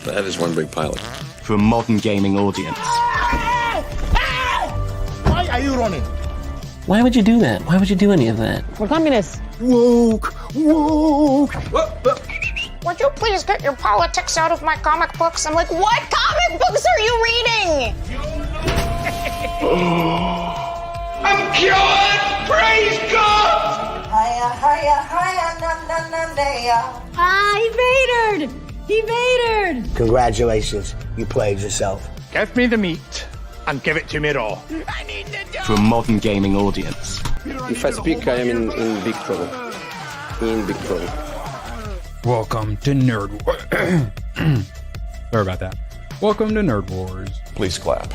That is one big pilot. For a modern gaming audience. Why are you running? Why would you do that? Why would you do any of that? We're communists. Woke. Would you please get your politics out of my comic books? I'm like, what comic books are you reading? I'm cured! Praise God! He vatored! Congratulations, you played yourself. Give me the meat and give it to me raw. For a modern gaming audience. If I speak, I am in big trouble. In big trouble. Welcome to Nerd Wars. Sorry about that. Welcome to Nerd Wars. Please clap.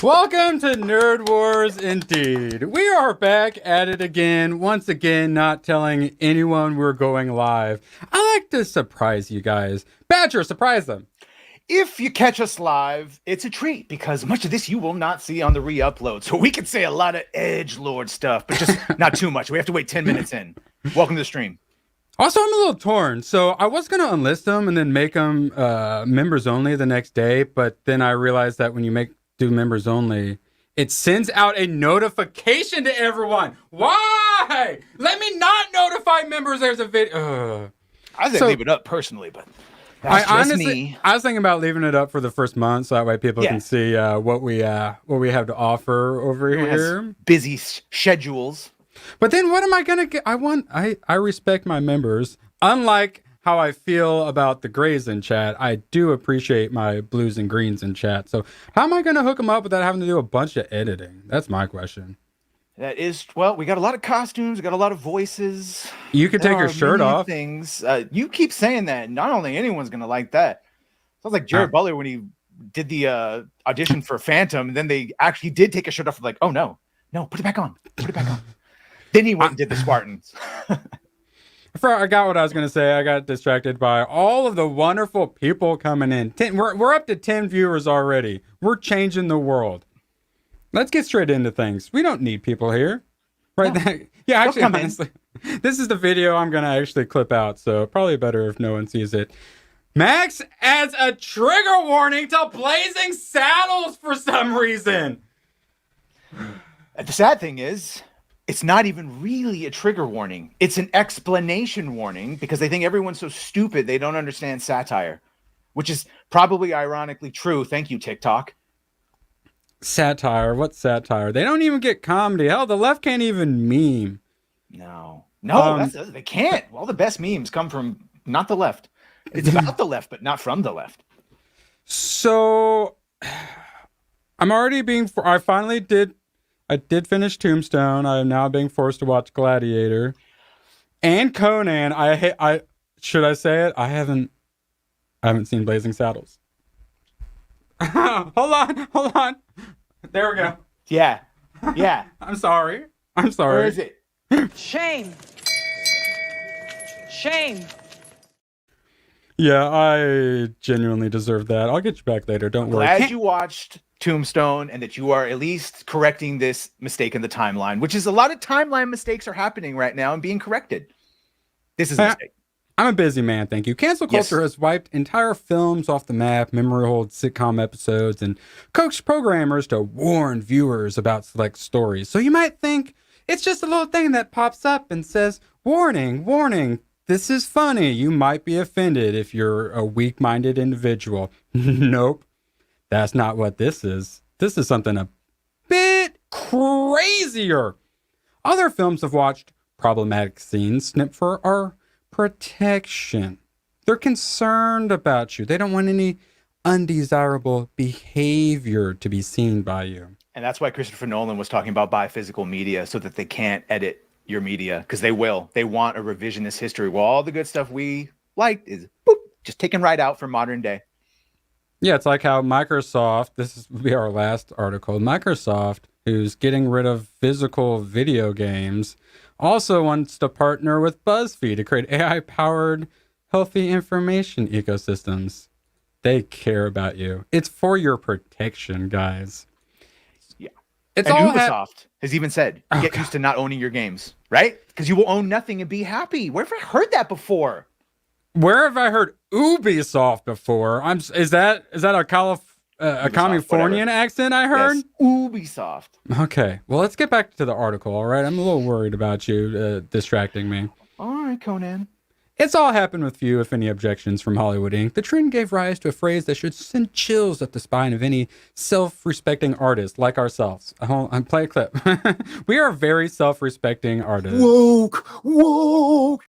Welcome to Nerd Wars indeed. We are back at it again, once again, not telling anyone we're going live. I like to surprise you guys. Badger, surprise them. If you catch us live, it's a treat because much of this you will not see on the re-upload. So we could say a lot of edgelord stuff, but just not too much. We have to wait 10 minutes in. Welcome to the stream. Also, I'm a little torn. So I was going to enlist them and then make them members only the next day. But then I realized that when you do members only, it sends out a notification to everyone. Why? Let me not notify members there's a video. I say leave it up personally, but that's just me. I was thinking about leaving it up for the first month so that way people can see what we have to offer over here. Busy schedules. But then what am I gonna get? I respect my members. Unlike how I feel about the grays in chat, I do appreciate my blues and greens in chat. So how am I gonna hook them up without having to do a bunch of editing? That's my question. That is, well, we got a lot of costumes, we got a lot of voices. You could take your shirt off. Things. You keep saying that. Not only anyone's gonna like that. Sounds like Jared Butler when he did the audition for Phantom, and then they actually did take a shirt off. Like, oh no, put it back on. Put it back on. Then he went and did the Spartans. I got what I was going to say. I got distracted by all of the wonderful people coming in. We're up to 10 viewers already. We're changing the world. Let's get straight into things. We don't need people here. Right? No. Yeah, actually, honestly, this is the video I'm going to actually clip out, so probably better if no one sees it. Max adds a trigger warning to Blazing Saddles for some reason. The sad thing is, it's not even really a trigger warning. It's an explanation warning because they think everyone's so stupid they don't understand satire, which is probably ironically true. Thank you, TikTok. Satire? What's satire? They don't even get comedy. Hell, the left can't even meme. No, they can't. All the best memes come from not the left. It's about the left, but not from the left. So I'm already I did finish Tombstone. I am now being forced to watch Gladiator and Conan. Should I say it? I haven't seen Blazing Saddles. Hold on. There we go. Yeah. I'm sorry. Where is it? Shame. Yeah, I genuinely deserve that. I'll get you back later. Don't worry. Glad you watched Tombstone and that you are at least correcting this mistake in the timeline, which is a lot of timeline mistakes are happening right now and being corrected. This is a mistake. I'm a busy man, thank you. Cancel culture has wiped entire films off the map, memory-hold sitcom episodes, and coached programmers to warn viewers about select stories. So you might think it's just a little thing that pops up and says, warning, this is funny. You might be offended if you're a weak-minded individual. Nope. That's not what this is. This is something a bit crazier. Other films have watched problematic scenes snipped for our protection. They're concerned about you. They don't want any undesirable behavior to be seen by you. And that's why Christopher Nolan was talking about buy physical media so that they can't edit your media, because they will. They want a revisionist history. Well, all the good stuff we liked is just taken right out for modern day. Yeah, it's like how Microsoft, will be our last article, Microsoft, who's getting rid of physical video games, also wants to partner with BuzzFeed to create AI-powered healthy information ecosystems. They care about you. It's for your protection, guys. Yeah. It's and all Ubisoft has even said, get used to not owning your games, right? Because you will own nothing and be happy. Where have I heard that before? Where have I heard Ubisoft before? Is that a Californian accent I heard? Yes, Ubisoft. Okay, well, let's get back to the article, all right? I'm a little worried about you distracting me. All right, Conan. It's all happened with few, if any, objections from Hollywood Inc. The trend gave rise to a phrase that should send chills up the spine of any self-respecting artist like ourselves. I'm play a clip. We are very self-respecting artists. Woke.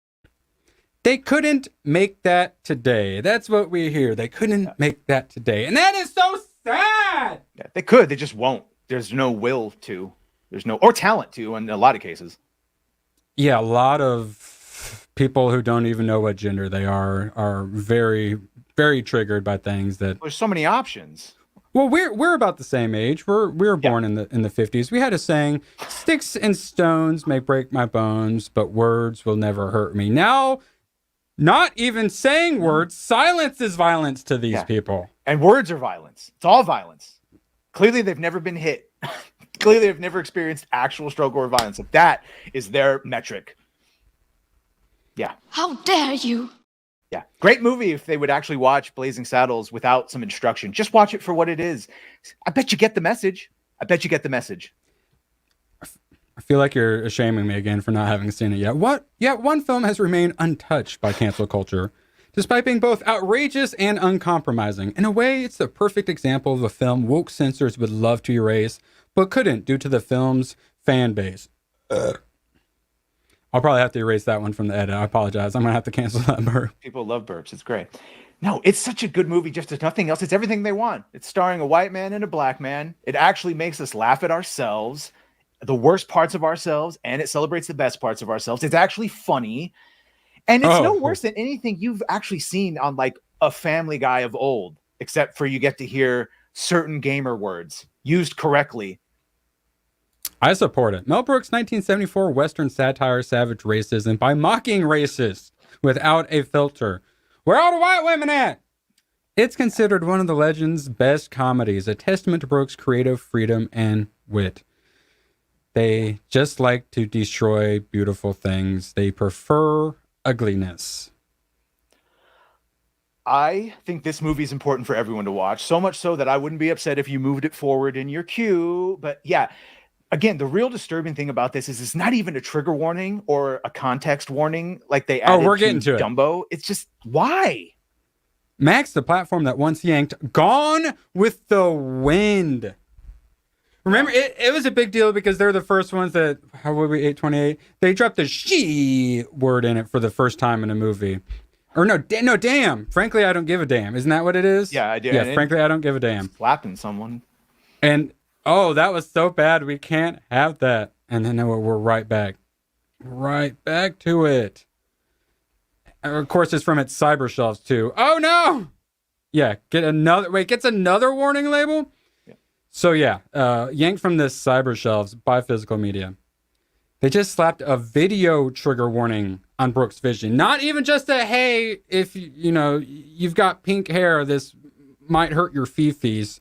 They couldn't make that today. That's what we hear. They couldn't make that today. And that is so sad. Yeah, they could. They just won't. There's no will to. There's no, or talent to, in a lot of cases. Yeah, a lot of people who don't even know what gender they are very, very triggered by things that. There's so many options. Well, we're about the same age. We were born in the 50s. We had a saying, "Sticks and stones may break my bones, but words will never hurt me." Now, not even saying words, silence is violence to these people. And words are violence. It's all violence. Clearly, they've never been hit. Clearly, they've never experienced actual struggle or violence. If that is their metric. Yeah. How dare you? Yeah. Great movie if they would actually watch Blazing Saddles without some instruction. Just watch it for what it is. I bet you get the message. I feel like you're shaming me again for not having seen it yet. Yet one film has remained untouched by cancel culture, despite being both outrageous and uncompromising. In a way, it's the perfect example of a film woke censors would love to erase, but couldn't due to the film's fan base. I'll probably have to erase that one from the edit. I apologize. I'm going to have to cancel that burp. People love burps. It's great. No, it's such a good movie, just as nothing else. It's everything they want. It's starring a white man and a black man. It actually makes us laugh at ourselves, the worst parts of ourselves, and it celebrates the best parts of ourselves. It's actually funny. And it's no worse than anything you've actually seen on like a Family Guy of old, except for you get to hear certain gamer words used correctly. I support it. Mel Brooks' 1974 Western satire savage racism by mocking racists without a filter. Where are all the white women at? It's considered one of the legend's best comedies, a testament to Brooks' creative freedom and wit. They just like to destroy beautiful things. They prefer ugliness. I think this movie is important for everyone to watch, so much so that I wouldn't be upset if you moved it forward in your queue. But yeah, again, the real disturbing thing about this is it's not even a trigger warning or a context warning like they added we're getting to Dumbo. It's just, why? Max, the platform that once yanked, Gone with the Wind. Remember, it was a big deal because they're the first ones that, how were we, 828? They dropped the she word in it for the first time in a movie. Or no, damn. Frankly, I don't give a damn. Isn't that what it is? Yeah, I do. Yeah, frankly, I don't give a damn. Slapping someone. And, oh, that was so bad. We can't have that. And then we're right back. Right back to it. And of course, it's from its cyber shelves, too. Oh, no! Yeah, gets another warning label? Yeah. So, yeah, yanked from the cyber shelves by physical media. They just slapped a video trigger warning on Brooks' Vision. Not even just a, hey, if, you've got pink hair, this might hurt your fifis.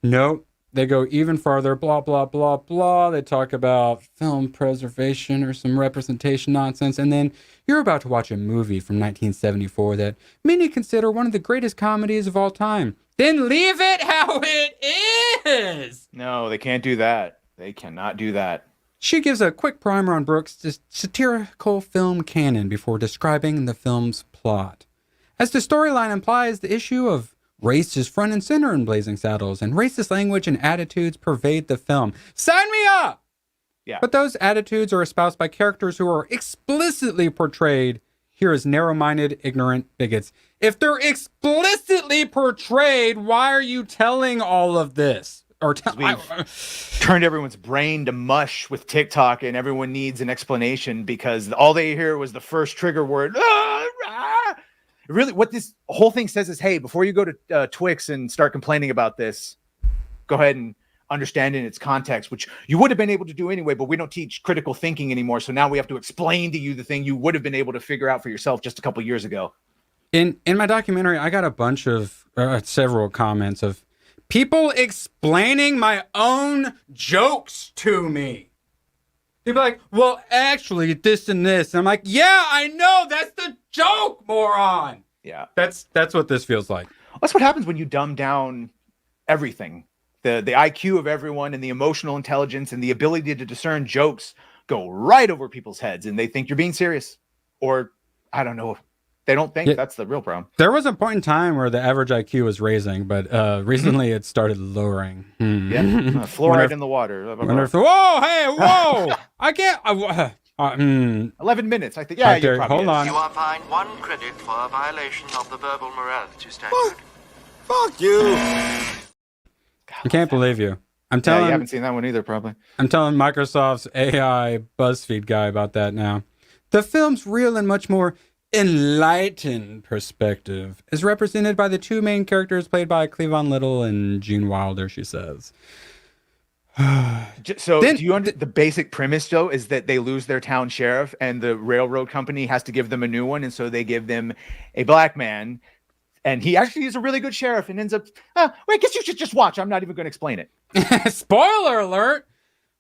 Nope. They go even farther, blah, blah, blah, blah. They talk about film preservation or some representation nonsense. And then you're about to watch a movie from 1974 that many consider one of the greatest comedies of all time. Then leave it how it is. No, they can't do that. They cannot do that. She gives a quick primer on Brooks' satirical film canon before describing the film's plot. As the storyline implies, the issue of race is front and center in Blazing Saddles, and racist language and attitudes pervade the film. Sign me up! Yeah. But those attitudes are espoused by characters who are explicitly portrayed here as narrow-minded, ignorant bigots. If they're explicitly portrayed, why are you telling all of this? We've turned everyone's brain to mush with TikTok, and everyone needs an explanation because all they hear was the first trigger word. Really, what this whole thing says is, hey, before you go to Twix and start complaining about this, go ahead and understand in its context, which you would have been able to do anyway, but we don't teach critical thinking anymore. So now we have to explain to you the thing you would have been able to figure out for yourself just a couple years ago. In my documentary, I got a bunch of several comments of people explaining my own jokes to me. They'd be like, well, actually, this and this. And I'm like, yeah, I know. That's the joke, moron. Yeah. That's what this feels like. That's what happens when you dumb down everything. The IQ of everyone and the emotional intelligence and the ability to discern jokes go right over people's heads, and they think you're being serious. Or, I don't know. They don't think that's the real problem. There was a point in time where the average IQ was raising, but recently it started lowering. Yeah, fluoride in the water. Whoa, hey, whoa! I can't. 11 minutes, I think. Yeah, you probably hold on. You are fined 1 credit for a violation of the verbal morality standard. Fuck you. I can't believe you. I'm Yeah, telling. you haven't seen that one either, probably. I'm telling Microsoft's AI BuzzFeed guy about that now. The film's real and much more enlightened perspective is represented by the 2 main characters played by Cleavon Little and Gene Wilder, she says. So do you understand the basic premise, Joe, is that they lose their town sheriff and the railroad company has to give them a new one. And so they give them a black man, and he actually is a really good sheriff and ends up, well, I guess you should just watch. I'm not even going to explain it. Spoiler alert.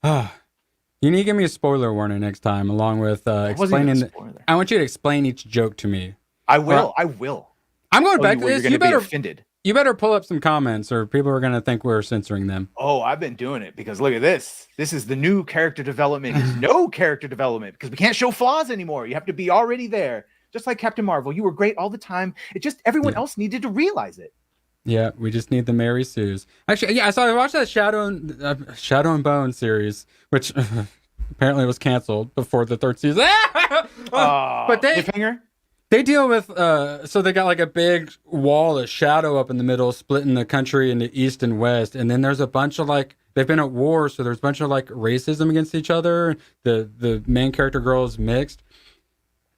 You need to give me a spoiler warning next time, along with explaining. I want you to explain each joke to me. I will. I will. I'm going back to this. You better be offended. You better pull up some comments, or people are going to think we're censoring them. Oh, I've been doing it because look at this. This is the new character development. It's no character development because we can't show flaws anymore. You have to be already there. Just like Captain Marvel, you were great all the time. It just everyone else needed to realize it. Yeah, we just need the Mary Sues. Actually, yeah, I watched that Shadow and Bone series, which apparently was canceled before the 3rd season. But they deal with so they got like a big wall of shadow up in the middle, splitting the country into east and west, and then there's a bunch of like they've been at war, so there's a bunch of like racism against each other. The main character girl is mixed.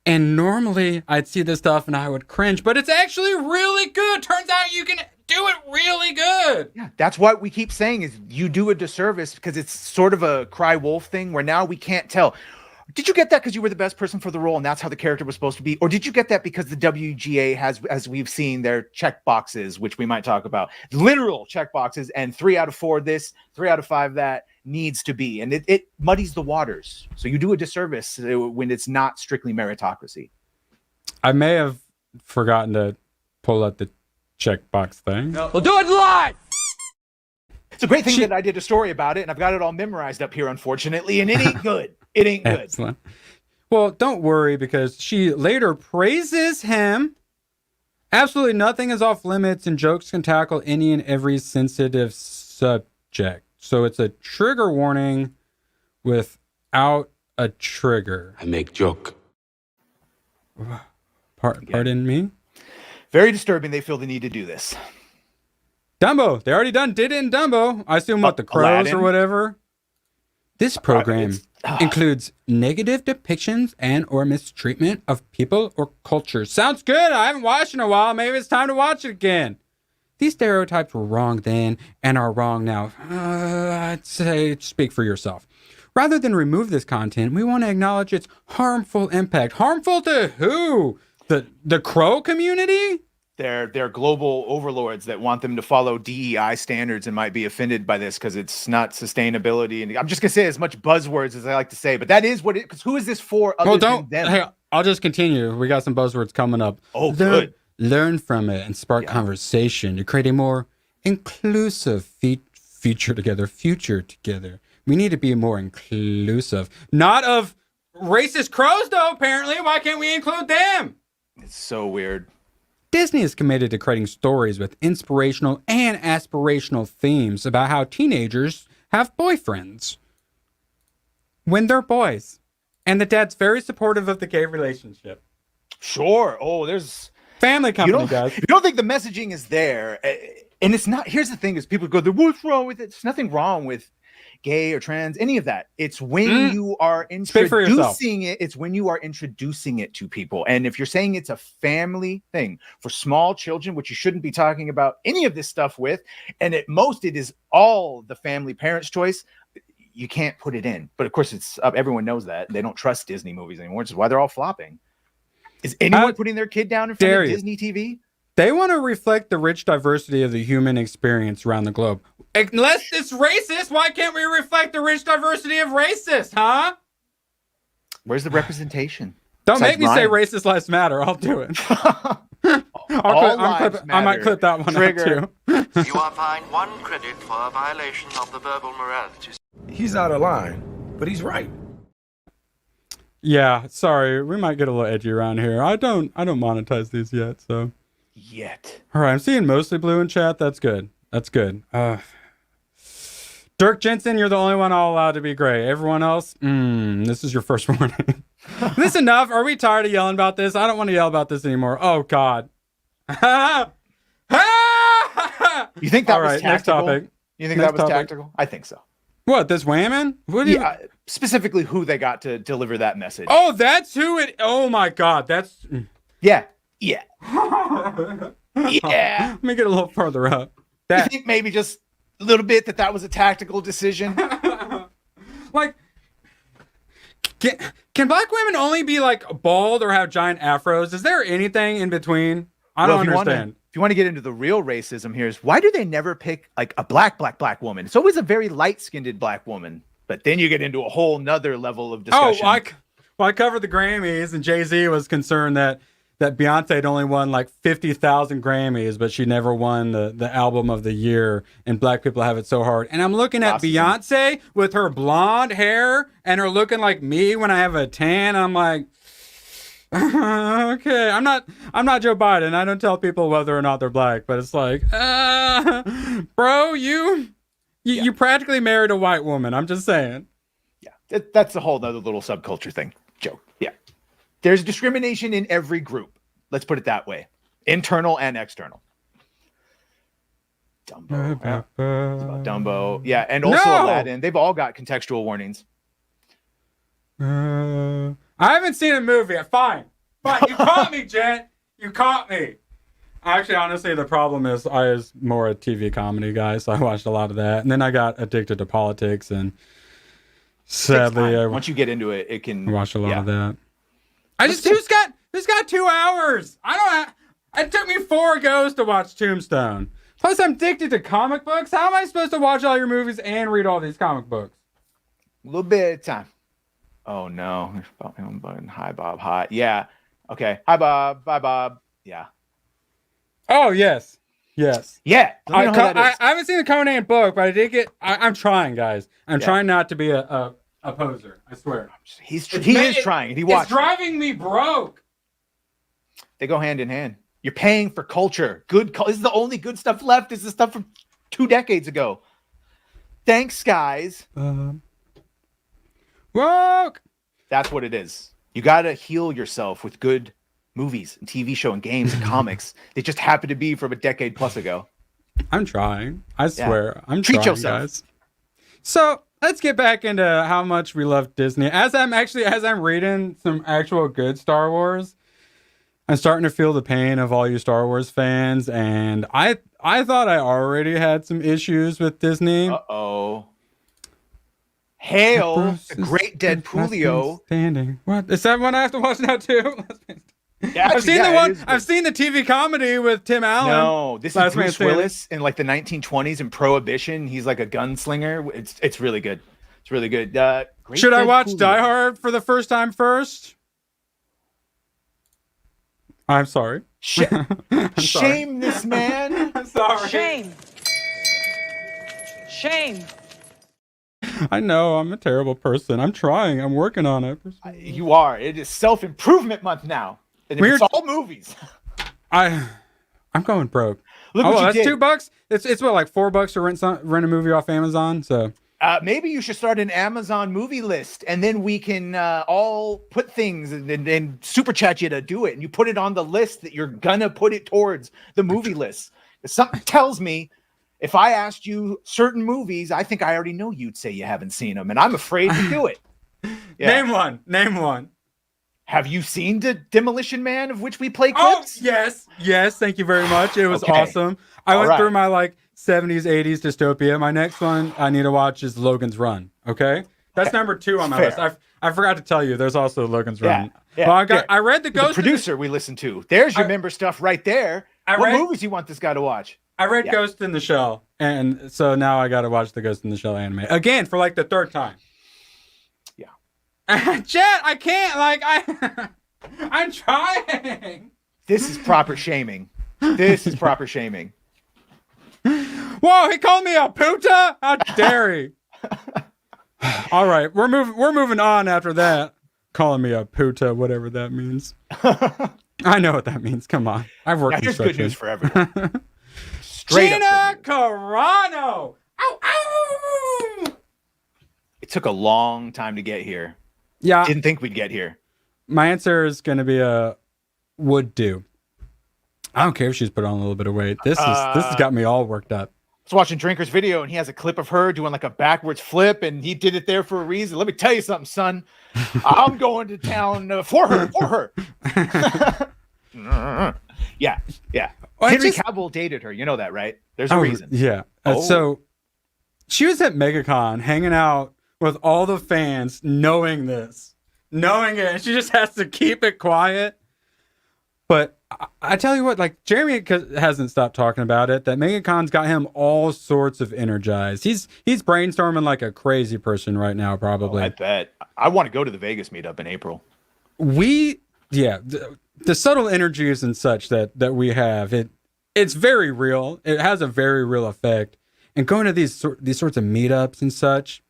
And normally I'd see this stuff and I would cringe, but it's actually really good. Turns out you can do it really good. Yeah, that's what we keep saying is you do a disservice because it's sort of a cry wolf thing where now we can't tell. Did you get that because you were the best person for the role and that's how the character was supposed to be? Or did you get that because the WGA has, as we've seen, their check boxes, which we might talk about, literal check boxes, and 3 out of 4 this, 3 out of 5 that needs to be. And it muddies the waters. So you do a disservice when it's not strictly meritocracy. I may have forgotten to pull up the checkbox thing. We'll do it live. It's a great thing that I did a story about it, and I've got it all memorized up here, unfortunately, and it ain't good. It ain't good. Excellent. Well, don't worry, because she later praises him. Absolutely nothing is off limits, and jokes can tackle any and every sensitive subject. So it's a trigger warning without a trigger. I make joke. Pardon me? Very disturbing. They feel the need to do this. Dumbo. They already did it in Dumbo. I assume what, the Crows Aladdin? or whatever. This program includes negative depictions and or mistreatment of people or cultures. Sounds good. I haven't watched in a while. Maybe it's time to watch it again. These stereotypes were wrong then and are wrong now. I'd say speak for yourself. Rather than remove this content, we want to acknowledge its harmful impact. Harmful to who? The Crow community? They're global overlords that want them to follow DEI standards and might be offended by this because it's not sustainability. And I'm just gonna say as much buzzwords as I like to say, but that is what it. Because who is this for? Other than them? Hey, I'll just continue. We got some buzzwords coming up. Oh, good. Learn from it and spark conversation to create a more inclusive future together. We need to be more inclusive, not of racist crows, though. Apparently, why can't we include them? It's so weird. Disney is committed to creating stories with inspirational and aspirational themes about how teenagers have boyfriends when they're boys. And the dad's very supportive of the gay relationship. Sure. Oh, there's family company, guys. If you don't think the messaging is there, and it's not, here's the thing is people go, what's wrong with it? There's nothing wrong with gay or trans, any of that. It's when you are introducing it. It's when you are introducing it to people. And if you're saying it's a family thing for small children, which you shouldn't be talking about any of this stuff with, and at most it is all the family parents' choice, you can't put it in. But of course, it's everyone knows that. They don't trust Disney movies anymore, which is why they're all flopping. Is anyone putting their kid down in front of Disney TV? They want to reflect the rich diversity of the human experience around the globe. Unless it's racist, why can't we reflect the rich diversity of racists, huh? Where's the representation? Don't Besides make me say Ryan. racist lives matter. I'll do it. All lives I might matter. clip that one Trigger. out too. You are fined 1 credit for a violation of the verbal morality. He's out of line, but he's right. Yeah, sorry, we might get a little edgy around here. I don't monetize these yet, so. Yet. All right, I'm seeing mostly blue in chat. That's good. That's good. Dirk Jensen, you're the only one all allowed to be gray. Everyone else, this is your first warning. Is this enough? Are we tired of yelling about this? I don't want to yell about this anymore. Oh God. You think that All was right, tactical? next topic. You think Next that was topic. tactical? I think so. What, this whammon? What do you? Yeah, specifically who they got to deliver that message. Oh, that's who it. Oh my God, that's. Yeah. Yeah. Yeah. Let me get a little further up. You That think maybe just a little bit that was a tactical decision? like. Can black women only be like bald or have giant afros? Is there anything in between? I don't understand. If you want to get into the real racism here, is why do they never pick like a black woman? It's always a very light-skinned black woman. But then you get into a whole nother level of discussion. I covered the Grammys, and Jay-Z was concerned that Beyonce had only won like 50,000 Grammys, but she never won the album of the year, and black people have it so hard. And I'm looking at Beyonce with her blonde hair and her looking like me when I have a tan. I'm like, okay, I'm not Joe Biden. I don't tell people whether or not they're black, but it's like, bro, you practically married a white woman. I'm just saying. Yeah, that's a whole other little subculture thing. Joke. Yeah. There's discrimination in every group. Let's put it that way. Internal and external. Dumbo. Yeah. It's about Dumbo. Yeah. And also Aladdin. They've all got contextual warnings. I haven't seen a movie. Fine. You caught me, Jen. You caught me. Actually, honestly, the problem is I was more a TV comedy guy, so I watched a lot of that. And then I got addicted to politics, and sadly, once you get into it, it can watch a lot of that. This got 2 hours. It took me 4 goes to watch Tombstone. Plus, I'm addicted to comic books. How am I supposed to watch all your movies and read all these comic books? A little bit of time. Oh no. Hi Bob. Hi. Yeah. Okay. Hi Bob. Bye Bob. Yeah. Oh yes. Yes. Yeah. I haven't seen the Conan book, but I did get. I'm trying, guys. I'm trying not to be a poser. I swear. He is trying. He watched. It's driving me broke. They go hand in hand. You're paying for culture. This is the only good stuff left. This is stuff from 2 decades ago. Thanks, guys. Woke. That's what it is. You got to heal yourself with good movies and TV show and games and comics. They just happen to be from a decade plus ago. I'm trying. I swear. I'm Treat trying, yourself. guys. So let's get back into how much we love Disney. As I'm reading some actual good Star Wars, I'm starting to feel the pain of all you Star Wars fans. And I thought I already had some issues with Disney. Uh-oh. Hail, the great Deadpoolio. Standing. What? Is that one I have to watch now too? Yeah, I've seen the one. I've seen the TV comedy with Tim Allen. No, this is Bruce Willis in like the 1920s in Prohibition. He's like a gunslinger. It's really good. It's really good. Should I watch Die Hard for the first time first? I'm sorry. Shame this man. I'm sorry. Shame. I know I'm a terrible person. I'm trying. I'm working on it. You are. It is self-improvement month now. And it's all movies. I'm going broke. Look what you that's did. $2. It's what, like $4 to rent a movie off Amazon. So maybe you should start an Amazon movie list, and then we can all put things and super chat you to do it, and you put it on the list that you're gonna put it towards the movie list. Something tells me if I asked you certain movies, I think I already know you'd say you haven't seen them, and I'm afraid to do it. Yeah. Name one. Have you seen the Demolition Man, of which we play clips? Oh, yes. Thank you very much. It was awesome. I went through my 70s, 80s dystopia. My next one I need to watch is Logan's Run. Okay, that's number 2 on my list. I forgot to tell you, there's also Logan's Run. Yeah. Well, I read the Ghost. The producer we listened to. There's your member stuff right there. What movies do you want this guy to watch? I read Ghost in the Shell, and so now I got to watch the Ghost in the Shell anime again for like the third time. Yeah, Chet, I can't. Like I'm trying. This is proper shaming. This is proper shaming. Whoa, he called me a puta? How dare he? All right, we're moving on after that. Calling me a puta, whatever that means. I know what that means. Come on. I've worked Here's construction. good news for everyone. Gina Carano! Ow, ow! It took a long time to get here. Yeah. Didn't think we'd get here. My answer is going to be a would do. I don't care if she's put on a little bit of weight. This has got me all worked up. I was watching Drinker's video, and he has a clip of her doing like a backwards flip, and he did it there for a reason. Let me tell you something, son. I'm going to town for her. Yeah. Well, Henry Cavill dated her. You know that, right? There's a reason. Yeah. So she was at MegaCon hanging out with all the fans, knowing it, and she just has to keep it quiet. But I tell you what, like Jeremy hasn't stopped talking about it. That MegaCon's got him all sorts of energized. He's brainstorming like a crazy person right now, probably. I bet. I want to go to the Vegas meetup in April. The subtle energies and such that we have, it's very real. It has a very real effect. And going to these sorts of meetups and such,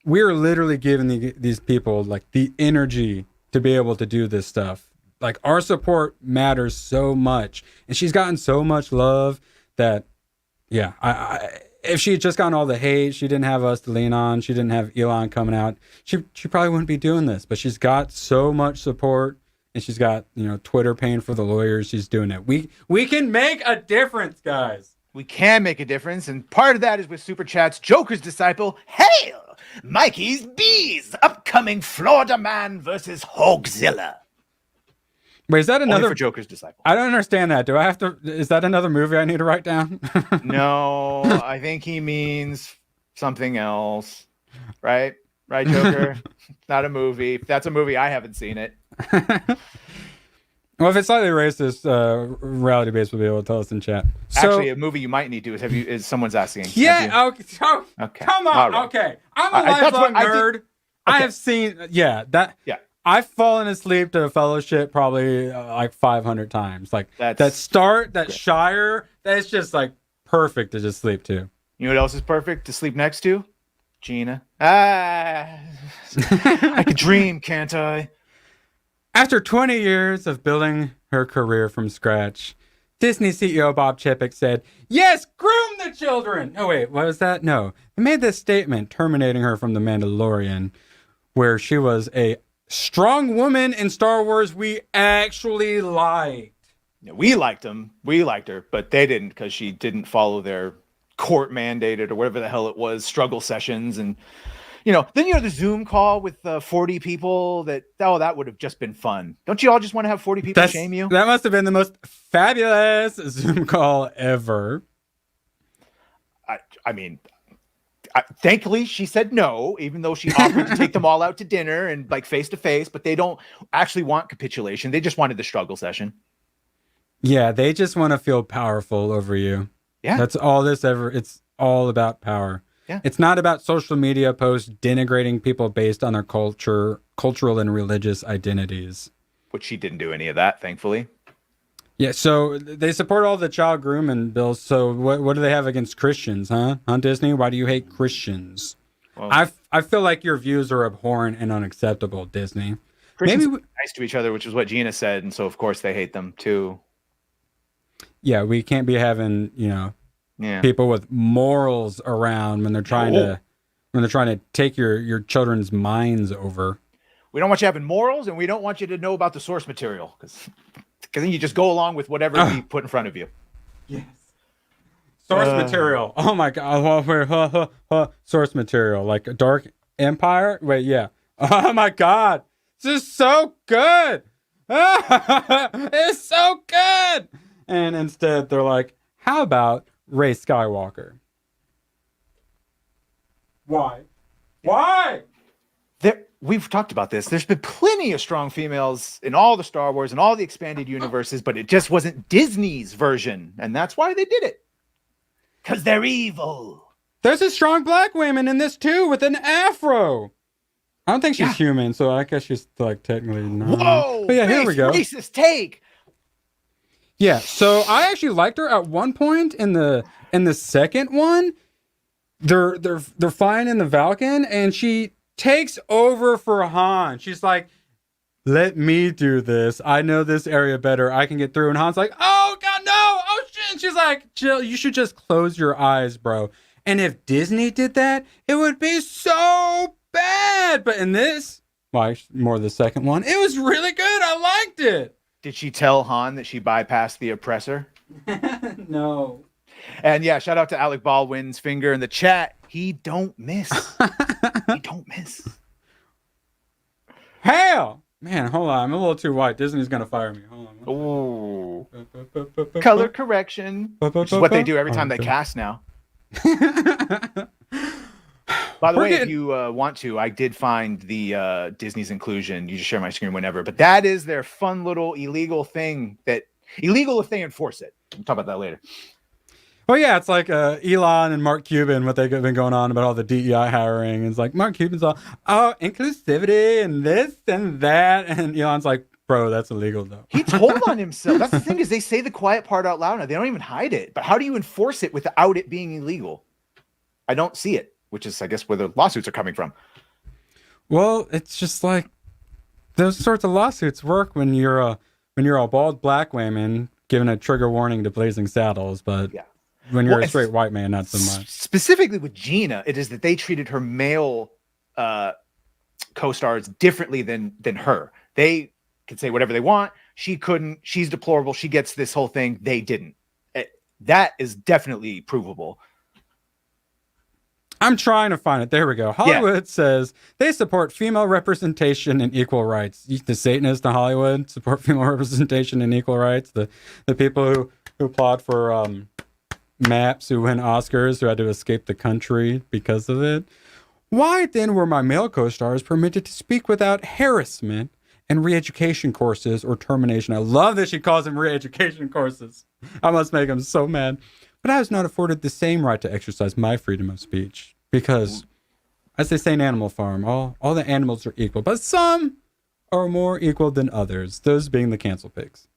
we're literally giving these people like the energy to be able to do this stuff. Like our support matters so much, and she's gotten so much love that, if she had just gotten all the hate, she didn't have us to lean on. She didn't have Elon coming out. She probably wouldn't be doing this. But she's got so much support, and she's got Twitter paying for the lawyers. She's doing it. We can make a difference, guys. We can make a difference, and part of that is with Super Chat's Joker's Disciple. Hail! Mikey's Bees! Upcoming Florida Man versus Hogzilla. Wait, is that another Only for Joker's Disciple? I don't understand that. Do I have to? Is that another movie I need to write down? No, I think he means something else. Right, Joker? Not a movie. If that's a movie, I haven't seen it. Well, if it's slightly racist, reality base will be able to tell us in chat. Actually, a movie you might need to is someone's asking. Yeah. Okay. Come on. Right. Okay. I'm a lifelong nerd. I have seen. Yeah. I've fallen asleep to Fellowship probably like 500 times. Like that start, that Shire, that's just like perfect to just sleep to. You know what else is perfect to sleep next to? Gina. I could dream, can't I? After 20 years of building her career from scratch, Disney CEO Bob Chapek said, "Yes, groom the children." Oh, wait, what was that? No. He made this statement terminating her from The Mandalorian, where she was a strong woman in Star Wars we actually liked. Yeah, we liked him. We liked her, but they didn't because she didn't follow their court mandated or whatever the hell it was, struggle sessions. And, then the Zoom call with 40 people that would have just been fun. Don't you all just want to have 40 people shame you? That must have been the most fabulous Zoom call ever. I mean, thankfully she said no, even though she offered to take them all out to dinner and like face to face, but they don't actually want capitulation. They just wanted the struggle session. Yeah, they just want to feel powerful over you. Yeah. That's all it's all about power. Yeah. It's not about social media posts denigrating people based on their cultural and religious identities. Which she didn't do any of that, thankfully. Yeah, so they support all the child grooming bills. So what do they have against Christians, huh? Huh, Disney? Why do you hate Christians? Well, I feel like your views are abhorrent and unacceptable, Disney. Christians are nice to each other, which is what Gina said, and so of course they hate them too. Yeah, we can't be having, people with morals around when they're trying to take your children's minds over. We don't want you having morals, and we don't want you to know about the source material because then you just go along with whatever we put in front of you. Yes. Source material. Oh my God. Source material. Like a Dark Empire? Wait, yeah. Oh my God. This is so good. It's so good. And instead they're like, how about Rey Skywalker? Why? Why? we've talked about this. There's been plenty of strong females in all the Star Wars and all the expanded universes, but it just wasn't Disney's version. And that's why they did it. Because they're evil. There's a strong black woman in this too with an afro. I don't think she's human, so I guess she's like technically not. Whoa! But yeah, here we go. Racist take. Yeah, so I actually liked her at one point in the second one. They're flying in the Falcon, and she takes over for Han. She's like, "Let me do this. I know this area better. I can get through." And Han's like, "Oh God, no! Oh shit!" And she's like, "Jill, you should just close your eyes, bro." And if Disney did that, it would be so bad. But in this, well, more the second one, it was really good. I liked it. Did she tell Han that she bypassed the oppressor? No. And yeah, shout out to Alec Baldwin's finger in the chat. He don't miss. He don't miss. Hell! Man, hold on. I'm a little too white. Disney's going to fire me. Hold on. Ooh. Color correction. Which is what they do every time they cast now. By the way, if you want to, I did find the Disney's inclusion. You just share my screen whenever. But that is their fun little illegal thing illegal if they enforce it. We'll talk about that later. Well, yeah, it's like Elon and Mark Cuban, what they've been going on about all the DEI hiring. It's like Mark Cuban's all, oh, inclusivity and this and that. And Elon's like, bro, that's illegal, though. He told on himself. That's the thing is they say the quiet part out loud now. They don't even hide it. But how do you enforce it without it being illegal? I don't see it, which is, I guess, where the lawsuits are coming from. Well, it's just like those sorts of lawsuits work when you're a bald black woman giving a trigger warning to Blazing Saddles, but when you're a straight white man, not so much. Specifically with Gina, it is that they treated her male co-stars differently than her. They could say whatever they want. She couldn't. She's deplorable. She gets this whole thing. They didn't. That is definitely provable. I'm trying to find it. There we go. Hollywood says they support female representation and equal rights. The Satanists in Hollywood support female representation and equal rights. The people who applaud for Maps, who win Oscars, who had to escape the country because of it. Why then were my male co-stars permitted to speak without harassment and re-education courses or termination? I love that she calls them re-education courses. I must make them so mad. But I was not afforded the same right to exercise my freedom of speech because, as they say in Animal Farm, all the animals are equal, but some are more equal than others, those being the cancel pigs.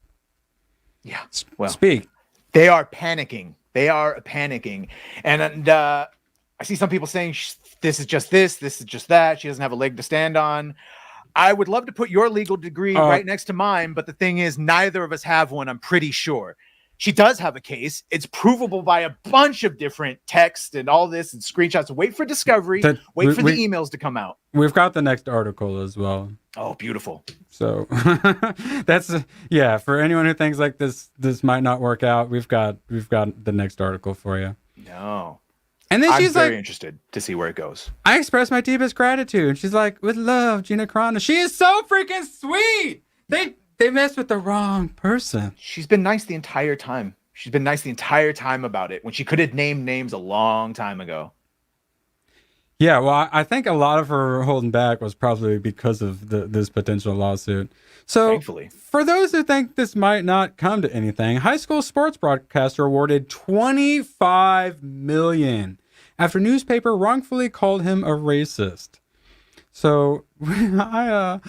Yeah. Well, speak. They are panicking. They are panicking. And I see some people saying this is just this is just that. She doesn't have a leg to stand on. I would love to put your legal degree right next to mine, but the thing is, neither of us have one, I'm pretty sure. She does have a case. It's provable by a bunch of different texts and all this and screenshots. Wait for discovery. Wait for the emails to come out. We've got the next article as well. Oh, beautiful. So that's for anyone who thinks like this might not work out, we've got the next article for you. No. And then she's very interested to see where it goes. I express my deepest gratitude. She's like, with love, Gina Carano. She is so freaking sweet. They messed with the wrong person. She's been nice the entire time. She's been nice the entire time about it when she could have named names a long time ago. Yeah, well, I think a lot of her holding back was probably because of this potential lawsuit. So, thankfully, for those who think this might not come to anything, high school sports broadcaster awarded $25 million after newspaper wrongfully called him a racist. So, I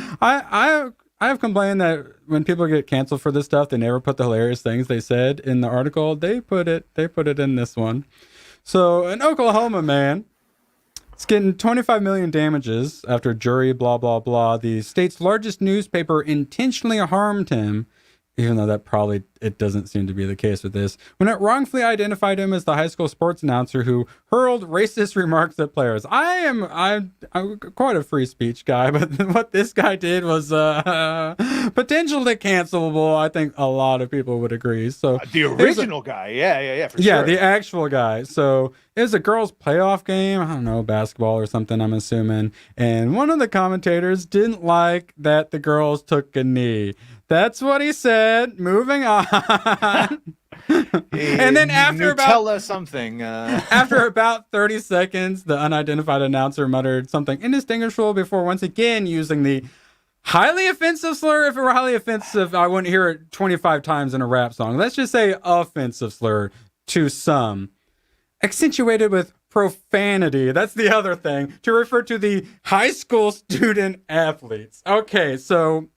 have complained that when people get canceled for this stuff, they never put the hilarious things they said in the article. They put it in this one. So an Oklahoma man is getting 25 million damages after jury blah blah blah. The state's largest newspaper intentionally harmed him, even though that probably it doesn't seem to be the case with this, when it wrongfully identified him as the high school sports announcer who hurled racist remarks at players. I'm quite a free speech guy, but what this guy did was potentially cancelable. I think a lot of people would agree. So the original guy, yeah, for sure. The actual guy. So it was a girls' playoff game. I don't know, basketball or something, I'm assuming. And one of the commentators didn't like that the girls took a knee. That's what he said. Moving on. And then after Nutella something. after about 30 seconds, the unidentified announcer muttered something indistinguishable before once again using the highly offensive slur. If it were highly offensive, I wouldn't hear it 25 times in a rap song. Let's just say offensive slur to some, accentuated with profanity. That's the other thing, to refer to the high school student athletes. Okay, so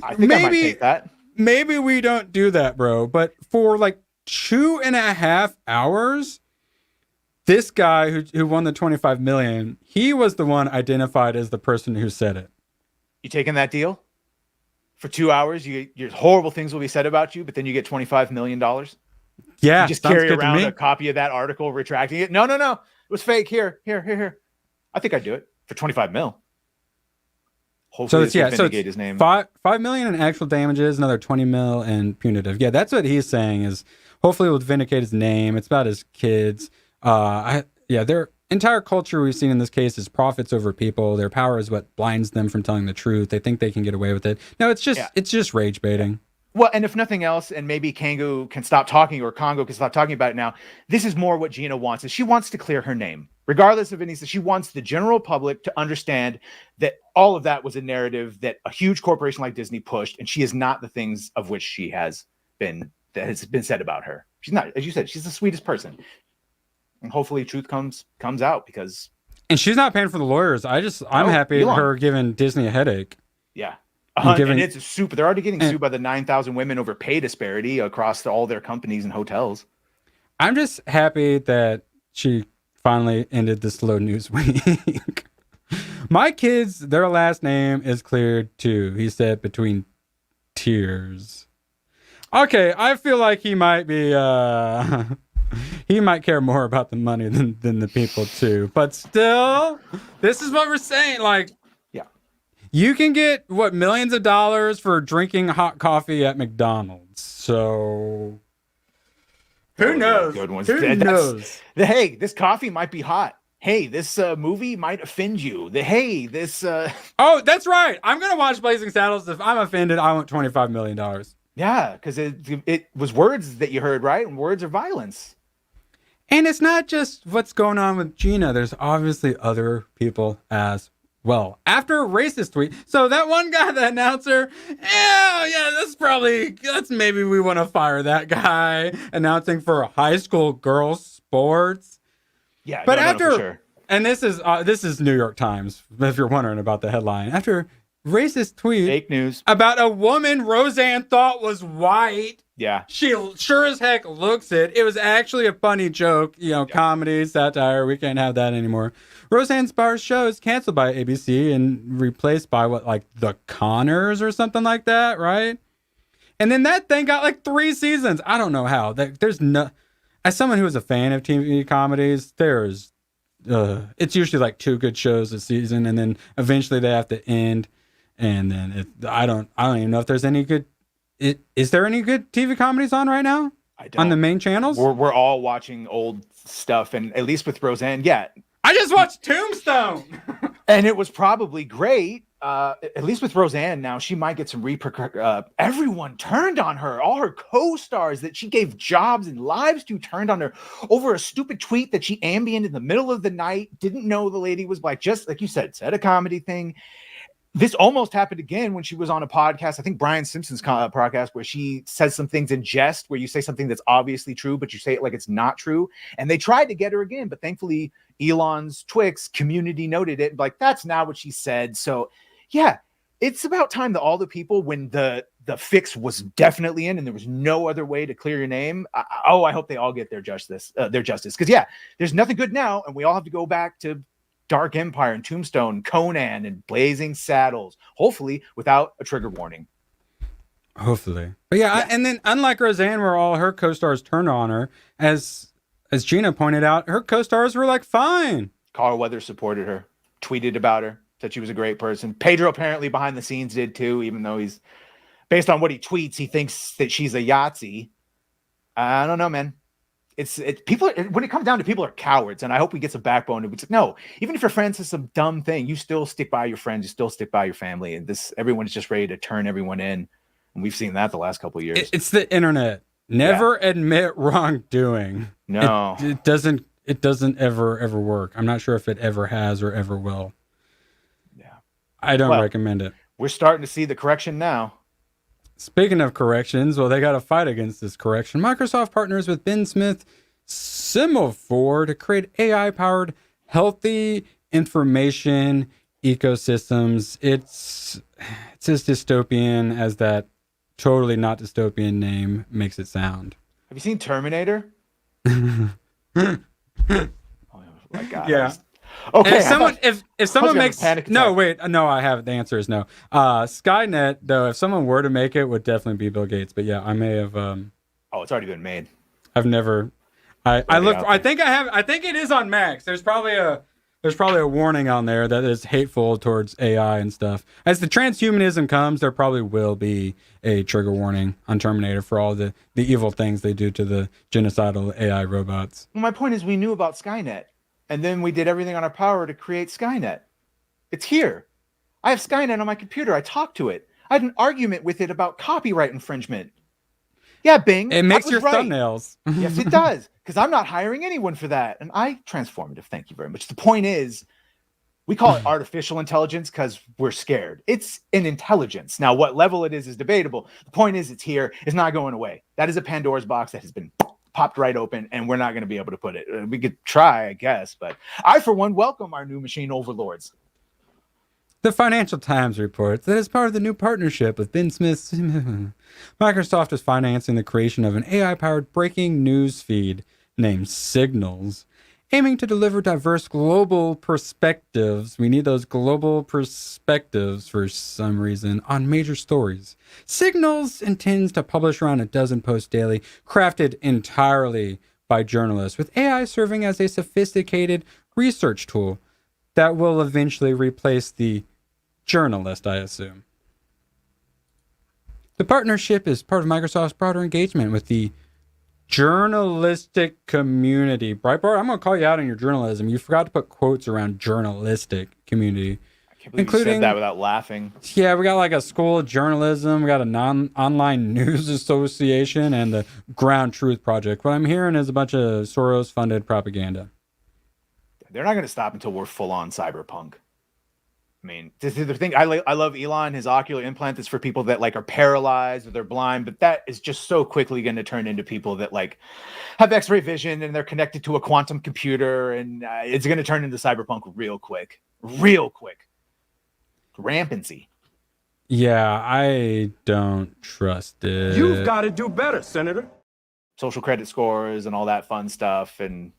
I think I might take that. maybe we don't do that, bro. But for like 2.5 hours, this guy who won the 25 million, he was the one identified as the person who said it. You taking that deal? For 2 hours, your horrible things will be said about you, but then you get $25 million. Yeah, You just carry around a copy of that article retracting it. No. It was fake. Here. I think I'd do it for 25 mil. Hopefully So it's vindicate his name. 5 million in actual damages, another 20 mil in punitive. Yeah, that's what he's saying, is hopefully it will vindicate his name. It's about his kids. Their entire culture we've seen in this case is profits over people. Their power is what blinds them from telling the truth. They think they can get away with it. No, it's just rage baiting. Well, and if nothing else, and maybe Kango can stop talking, or Congo can stop talking about it now, this is more what Gina wants. Is she wants to clear her name. Regardless of anything, she wants the general public to understand that all of that was a narrative that a huge corporation like Disney pushed, and she is not the things of which she has been, that has been said about her. She's not, as you said, she's the sweetest person. And hopefully truth comes out, because... And she's not paying for the lawyers. I'm happy her giving Disney a headache. Yeah. And it's super. They're already getting sued by the 9,000 women over pay disparity across all their companies and hotels. I'm just happy that she finally ended the slow news week. My kids, their last name is cleared too, he said between tears. Okay, I feel like he might be he might care more about the money than the people too. But still, this is what we're saying. Like, you can get millions of dollars for drinking hot coffee at McDonald's. So who knows? Good ones. Who knows? Hey, this coffee might be hot. Hey, this movie might offend you. This. Oh, that's right. I'm gonna watch Blazing Saddles. If I'm offended, I want $25 million. Yeah, because it was words that you heard, right? And words are violence. And it's not just what's going on with Gina. There's obviously other people as well. After a racist tweet, so that one guy, the announcer, that's maybe we want to fire that guy announcing for high school girls sports. Yeah, but for sure. And this is New York Times, if you're wondering about the headline. After racist tweet, fake news about a woman Roseanne thought was white. Yeah, she sure as heck looks it. It was actually a funny joke, comedy, satire. We can't have that anymore. Roseanne Barr's show is canceled by ABC and replaced by the Connors or something like that, right? And then that thing got 3 seasons. I don't know how. There's no. As someone who is a fan of TV comedies, there's it's usually 2 good shows a season, and then eventually they have to end. And then I don't even know if there's any good. Is there any good TV comedies on right now? I don't. On the main channels? We're all watching old stuff, and at least with Roseanne, I just watched Tombstone, and it was probably great. At least with Roseanne, now she might get some everyone turned on her. All her co-stars that she gave jobs and lives to turned on her over a stupid tweet that she ambient in the middle of the night. Didn't know the lady was black. Just like you said a comedy thing. This almost happened again when she was on a podcast, I think Brian Simpson's podcast, where she says some things in jest, where you say something that's obviously true, but you say it like it's not true. And they tried to get her again, but thankfully Elon's Twix community noted it. That's not what she said. So yeah, it's about time that all the people, when the fix was definitely in and there was no other way to clear your name. I hope they all get their justice. Because there's nothing good now. And we all have to go back to Dark Empire and Tombstone, Conan and Blazing Saddles, hopefully without a trigger warning. Hopefully. But and then unlike Roseanne, where all her co-stars turned on her, as Gina pointed out, her co-stars were fine. Carl Weathers supported her, tweeted about her, said she was a great person. Pedro apparently behind the scenes did too, even though he's, based on what he tweets, he thinks that she's a Yahtzee. I don't know, man. It's people, when it comes down to, people are cowards, and I hope we get some backbone. No, even if your friend says some dumb thing, you still stick by your friends, you still stick by your family, and everyone is just ready to turn everyone in, and we've seen that the last couple of years. It's the internet. Never admit wrongdoing. No. It doesn't ever work. I'm not sure if it ever has or ever will. Yeah. I don't recommend it. We're starting to see the correction now. Speaking of corrections, well, they got to fight against this correction. Microsoft partners with Ben Smith Semaphore to create AI-powered healthy information ecosystems. It's as dystopian as that totally not dystopian name makes it sound. Have you seen Terminator? Oh my God. Yeah. Okay. If someone makes I have the answer is no. Skynet though, if someone were to make it, would definitely be Bill Gates. But yeah, I may have. It's already been made. I've never. I looked. I think I have. I think it is on Max. There's probably a warning on there that is hateful towards AI and stuff. As the transhumanism comes, there probably will be a trigger warning on Terminator for all the evil things they do to the genocidal AI robots. Well, my point is, we knew about Skynet, and then we did everything on our power to create Skynet. It's here. I have Skynet on my computer. I talked to it. I had an argument with it about copyright infringement. Yeah, Bing. It makes your thumbnails. Yes, it does. Because I'm not hiring anyone for that. And transformative. Thank you very much. The point is, we call it artificial intelligence because we're scared. It's an intelligence. Now, what level it is debatable. The point is, it's here. It's not going away. That is a Pandora's box that has been popped right open, and we're not going to be able to put it. We could try, I guess. But I, for one, welcome our new machine overlords. The Financial Times reports that as part of the new partnership with Ben Smith, Microsoft is financing the creation of an AI-powered breaking news feed named Signals, aiming to deliver diverse global perspectives. We need those global perspectives for some reason on major stories. Signals intends to publish around a dozen posts daily, crafted entirely by journalists, with AI serving as a sophisticated research tool that will eventually replace the journalist, I assume. The partnership is part of Microsoft's broader engagement with the journalistic community. Breitbart, I'm going to call you out on your journalism. You forgot to put quotes around journalistic community. I can't believe you said that without laughing. Yeah, we got like a school of journalism. We got a online news association and the Ground Truth Project. What I'm hearing is a bunch of Soros-funded propaganda. They're not going to stop until we're full-on cyberpunk. I mean, this is the thing. I love Elon. His ocular implant is for people that like are paralyzed or they're blind, but that is just so quickly going to turn into people that like have X-ray vision and they're connected to a quantum computer, and it's going to turn into cyberpunk real quick. Rampancy. Yeah, I don't trust it. You've got to do better, Senator. Social credit scores and all that fun stuff. And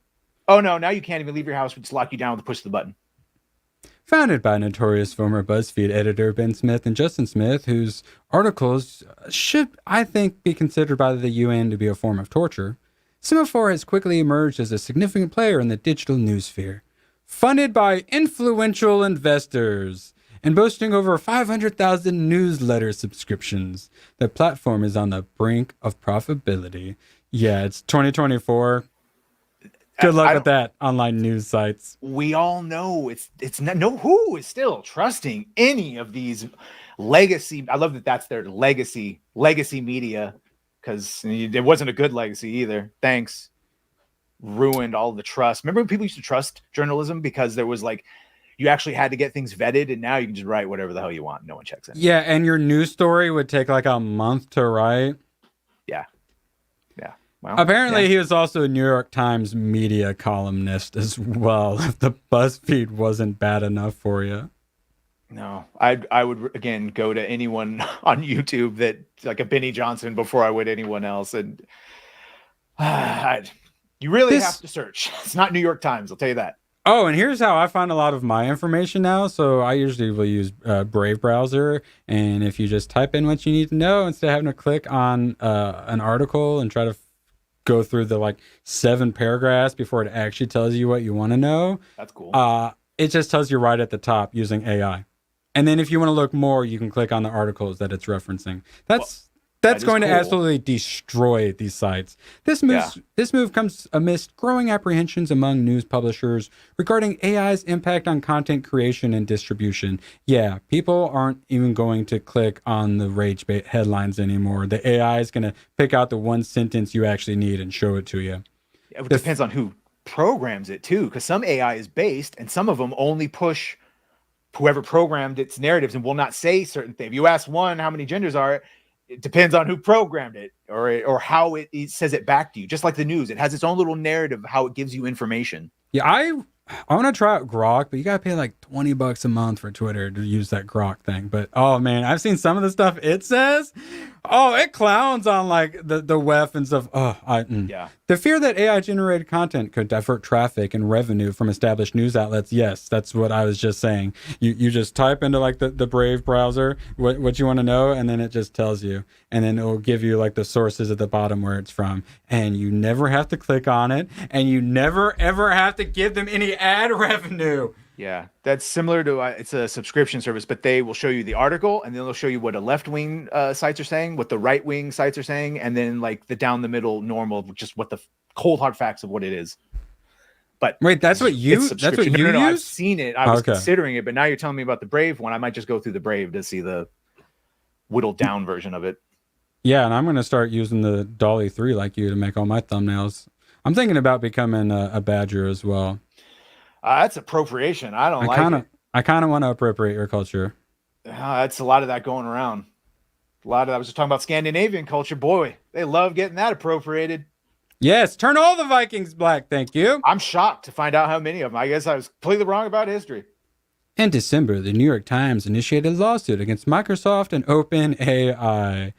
oh no, now you can't even leave your house. We just lock you down with a push of the button. Founded by notorious former BuzzFeed editor Ben Smith and Justin Smith, whose articles should, I think, be considered by the UN to be a form of torture, Semaphore has quickly emerged as a significant player in the digital newsphere. Funded by influential investors and boasting over 500,000 newsletter subscriptions, the platform is on the brink of profitability. Yeah, it's 2024. Good luck with that, online news sites. We all know it's not, no who is still trusting any of these legacy. I love that that's their legacy media, because it wasn't a good legacy either. Thanks. Ruined all the trust. Remember when people used to trust journalism because there was like, you actually had to get things vetted, and now you can just write whatever the hell you want. No one checks in. Yeah, and your news story would take like a month to write. Yeah. Well, apparently, he was also a New York Times media columnist as well, if the BuzzFeed wasn't bad enough for you. No, I would, again, go to anyone on YouTube that, like a Benny Johnson, before I would anyone else. And you really have to search. It's not New York Times, I'll tell you that. Oh, and here's how I find a lot of my information now. So I usually will use Brave browser. And if you just type in what you need to know, instead of having to click on an article and try to go through the like 7 paragraphs before it actually tells you what you want to know. That's cool. It just tells you right at the top using AI. And then if you want to look more, you can click on the articles that it's referencing. That's That's That is going to cool. absolutely destroy these sites. This move comes amidst growing apprehensions among news publishers regarding AI's impact on content creation and distribution. Yeah, people aren't even going to click on the rage bait headlines anymore. The AI is going to pick out the one sentence you actually need and show it to you. It depends on who programs it too, because some AI is based and some of them only push whoever programmed its narratives and will not say certain things. If you ask one how many genders are, it depends on who programmed it or how it says it back to you. Just like the news, it has its own little narrative of how it gives you information. Yeah, I want to try out Grok, but you got to pay like $20 a month for Twitter to use that Grok thing. But oh man, I've seen some of the stuff it says. Oh, it clowns on like the WEF and stuff. Yeah. The fear that AI generated content could divert traffic and revenue from established news outlets. Yes, that's what I was just saying. You just type into like the Brave browser what you want to know, and then it just tells you, and then it will give you like the sources at the bottom where it's from, and you never have to click on it, and you never ever have to give them any ad revenue. Yeah, that's similar to it's a subscription service, but they will show you the article and then they'll show you what a left-wing sites are saying, what the right-wing sites are saying, and then like the down the middle normal, just what the cold hard facts of what it is. But wait, that's what you use? I've seen it. I was considering it, but now you're telling me about the Brave one. I might just go through the Brave to see the whittled down version of it. Yeah, and I'm going to start using the Dolly 3 like you to make all my thumbnails. I'm thinking about becoming a badger as well. That's appropriation. I don't like it. I kind of want to appropriate your culture. That's a lot of that going around. A lot of I was just talking about Scandinavian culture. Boy, they love getting that appropriated. Yes, turn all the Vikings black. Thank you. I'm shocked to find out how many of them. I guess I was completely wrong about history. In December, the New York Times initiated a lawsuit against Microsoft and OpenAI.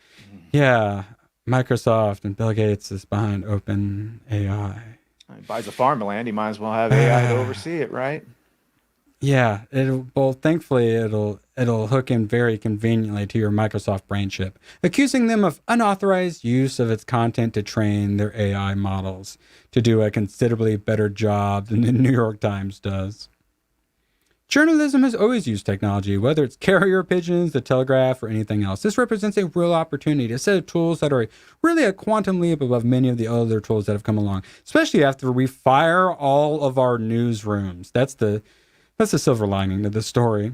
Yeah, Microsoft and Bill Gates is behind OpenAI. He buys a farmland, he might as well have AI to oversee it, right? Yeah, thankfully it'll hook in very conveniently to your Microsoft brain chip, accusing them of unauthorized use of its content to train their AI models to do a considerably better job than the New York Times does. Journalism has always used technology, whether it's carrier pigeons, the telegraph, or anything else. This represents a real opportunity, a set of tools that are really a quantum leap above many of the other tools that have come along, especially after we fire all of our newsrooms. That's the silver lining to the story.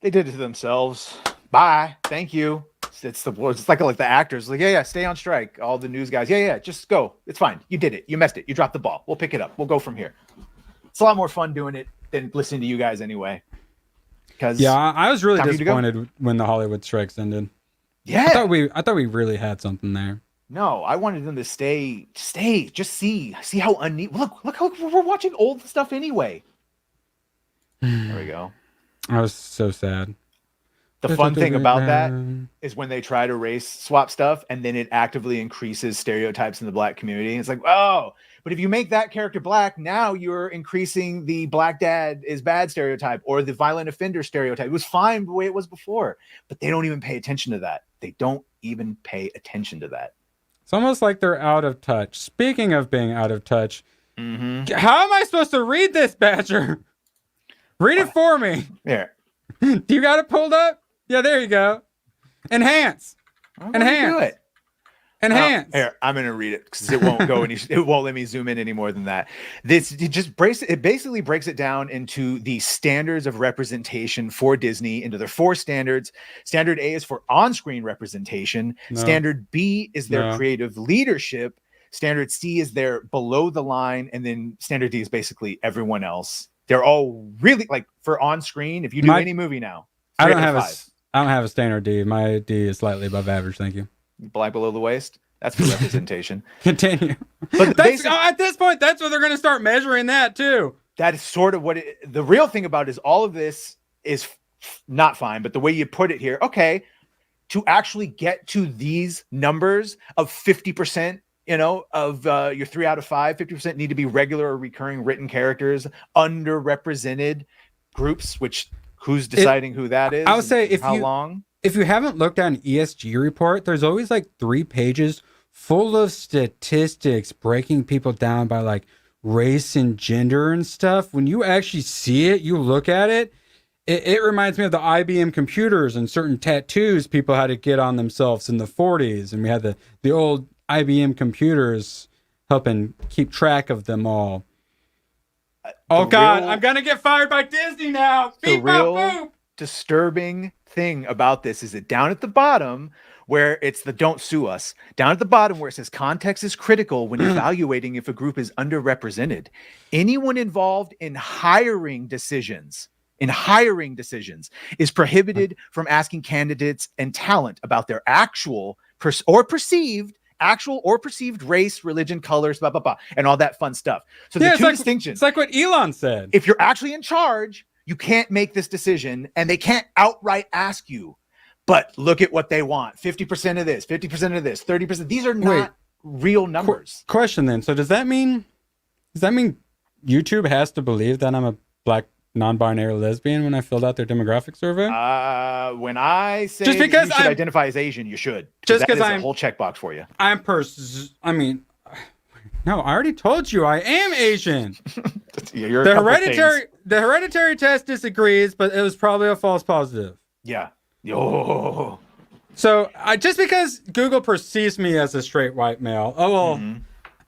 They did it to themselves. Bye. Thank you. It's like the actors. Like, yeah, stay on strike. All the news guys. Yeah, just go. It's fine. You did it. You messed it. You dropped the ball. We'll pick it up. We'll go from here. It's a lot more fun doing it than listening to you guys anyway. Yeah, I was really disappointed when the Hollywood strikes ended. Yeah, I thought we really had something there. No, I wanted them to stay. Just see how look how we're watching old stuff anyway. There we go. I was so sad. The fun thing about that is when they try to race swap stuff and then it actively increases stereotypes in the black community. It's like, oh, but if you make that character black, now you're increasing the black dad is bad stereotype or the violent offender stereotype. It was fine the way it was before, but they don't even pay attention to that. They don't even pay attention to that. It's almost like they're out of touch. Speaking of being out of touch, how am I supposed to read this, Badger? Read it for me. Here. Do you got it pulled up? Yeah, there you go. Enhance. Do it. Enhance. Here, I'm gonna read it because it won't go any. It won't let me zoom in any more than that. It basically breaks it down into the standards of representation for Disney into their 4 standards. Standard A is for on-screen representation. No. Standard B is their creative leadership. Standard C is their below the line, and then standard D is basically everyone else. They're all really like for on-screen. If you do any movie now, I don't have a standard D. My D is slightly above average. Thank you. Black below the waist. That's for representation. Continue. But at this point, that's what they're going to start measuring that too. That is sort of what the real thing about is all of this is not fine. But the way you put it here, okay, to actually get to these numbers of 50%, of your 3 out of 5, 50% need to be regular or recurring written characters, underrepresented groups, which who's deciding who that is? I would say if you haven't looked at an ESG report, there's always like 3 pages full of statistics breaking people down by like race and gender and stuff. When you actually see it, you look at it, it reminds me of the IBM computers and certain tattoos people had to get on themselves in the 40s. And we had the old IBM computers helping keep track of them all. Oh, God, I'm going to get fired by Disney now. The Beep, bop, real boop. disturbing thing about this is that down at the bottom, where it's the don't sue us, down at the bottom where it says context is critical when evaluating if a group is underrepresented. Anyone involved in hiring decisions is prohibited from asking candidates and talent about their actual or perceived race, religion, colors, blah, blah, blah, and all that fun stuff. So the two distinctions. It's like what Elon said. If you're actually in charge, you can't make this decision, and they can't outright ask you, but look at what they want. 50% of this, 50% of this, 30%. These are not real numbers. Question then. So does that mean YouTube has to believe that I'm a black non-binary lesbian when I filled out their demographic survey? When I say just because you should identify as Asian, you should. Just because I'm a whole checkbox for you. No, I already told you I am Asian. You're the hereditary test disagrees, but it was probably a false positive. Yeah. Oh. So just because Google perceives me as a straight white male,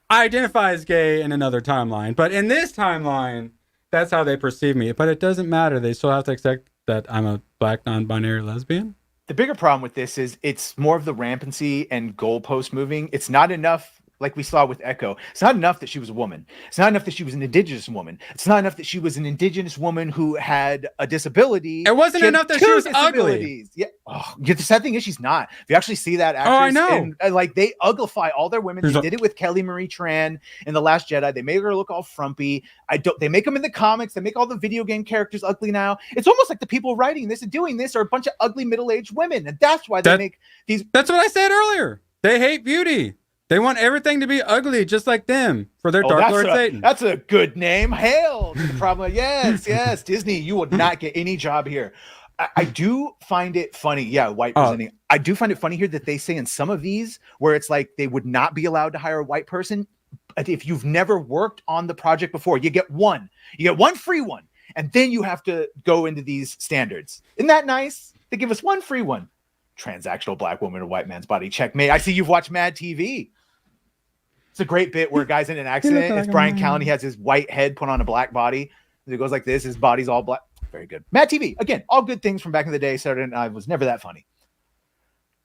I identify as gay in another timeline, but in this timeline, that's how they perceive me. But it doesn't matter. They still have to accept that I'm a black non-binary lesbian. The bigger problem with this is it's more of the rampancy and goalpost moving. It's not enough. Like we saw with Echo, it's not enough that she was a woman. It's not enough that she was an indigenous woman. It's not enough that she was an indigenous woman who had a disability. It wasn't enough that she was ugly. Yeah. The sad thing is she's not. If you actually see that actress, I know. And like they uglify all their women. They did it with Kelly Marie Tran in The Last Jedi. They made her look all frumpy. They make them in the comics. They make all the video game characters ugly now. It's almost like the people writing this and doing this are a bunch of ugly middle-aged women, and that's why they make these. That's what I said earlier. They hate beauty. They want everything to be ugly, just like them, for their Dark Lord Satan. That's a good name. Hail to the problem. Yes, Disney, you will not get any job here. I do find it funny. Yeah, white presenting. I do find it funny here that they say in some of these where it's like they would not be allowed to hire a white person. If you've never worked on the project before, you get one free one, and then you have to go into these standards. Isn't that nice? They give us one free one. Transactional black woman in a white man's body. Checkmate. I see you've watched Mad TV. It's a great bit where a guy's in an accident. It's Brian Callen. He has his white head put on a black body. It goes like this. His body's all black. Very good. Mad TV. Again, all good things from back in the day. Saturday Night Live was never that funny.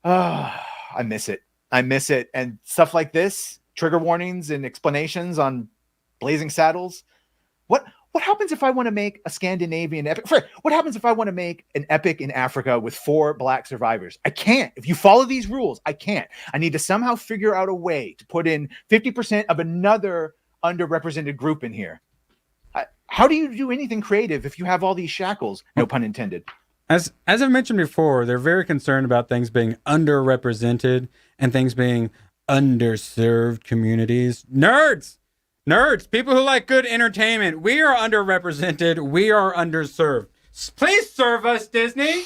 I miss it. And stuff like this, trigger warnings and explanations on Blazing Saddles. What happens if I want to make a Scandinavian epic? What happens if I want to make an epic in Africa with 4 black survivors? I can't. If you follow these rules, I can't. I need to somehow figure out a way to put in 50% of another underrepresented group in here. How do you do anything creative if you have all these shackles? No pun intended. As I've mentioned before, they're very concerned about things being underrepresented and things being underserved communities. Nerds, people who like good entertainment. We are underrepresented. We are underserved. Please serve us, Disney.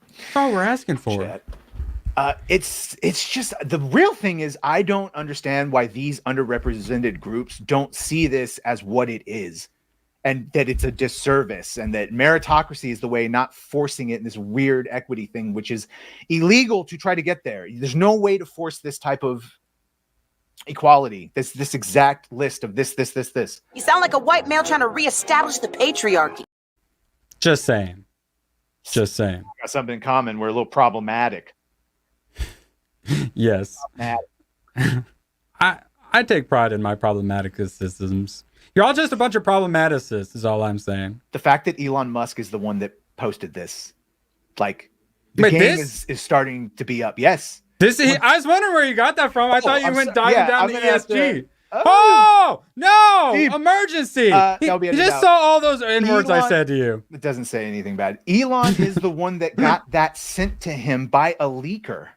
That's all we're asking for. It's just the real thing is I don't understand why these underrepresented groups don't see this as what it is, and that it's a disservice, and that meritocracy is the way, not forcing it in this weird equity thing, which is illegal to try to get there. There's no way to force this type of equality, this exact list of this. You sound like a white male trying to reestablish the patriarchy. Just saying. We got something in common. We're a little problematic. Yes. I take pride in my problematicisms. You're all just a bunch of problematicists, is all I'm saying. The fact that Elon Musk is the one that posted this, like, the game is starting to be up. Yes. I was wondering where you got that from. I thought you went diving down the ESG. No! Deep. Emergency! He just saw all those N-words I said to you. It doesn't say anything bad. Elon is the one that got that sent to him by a leaker.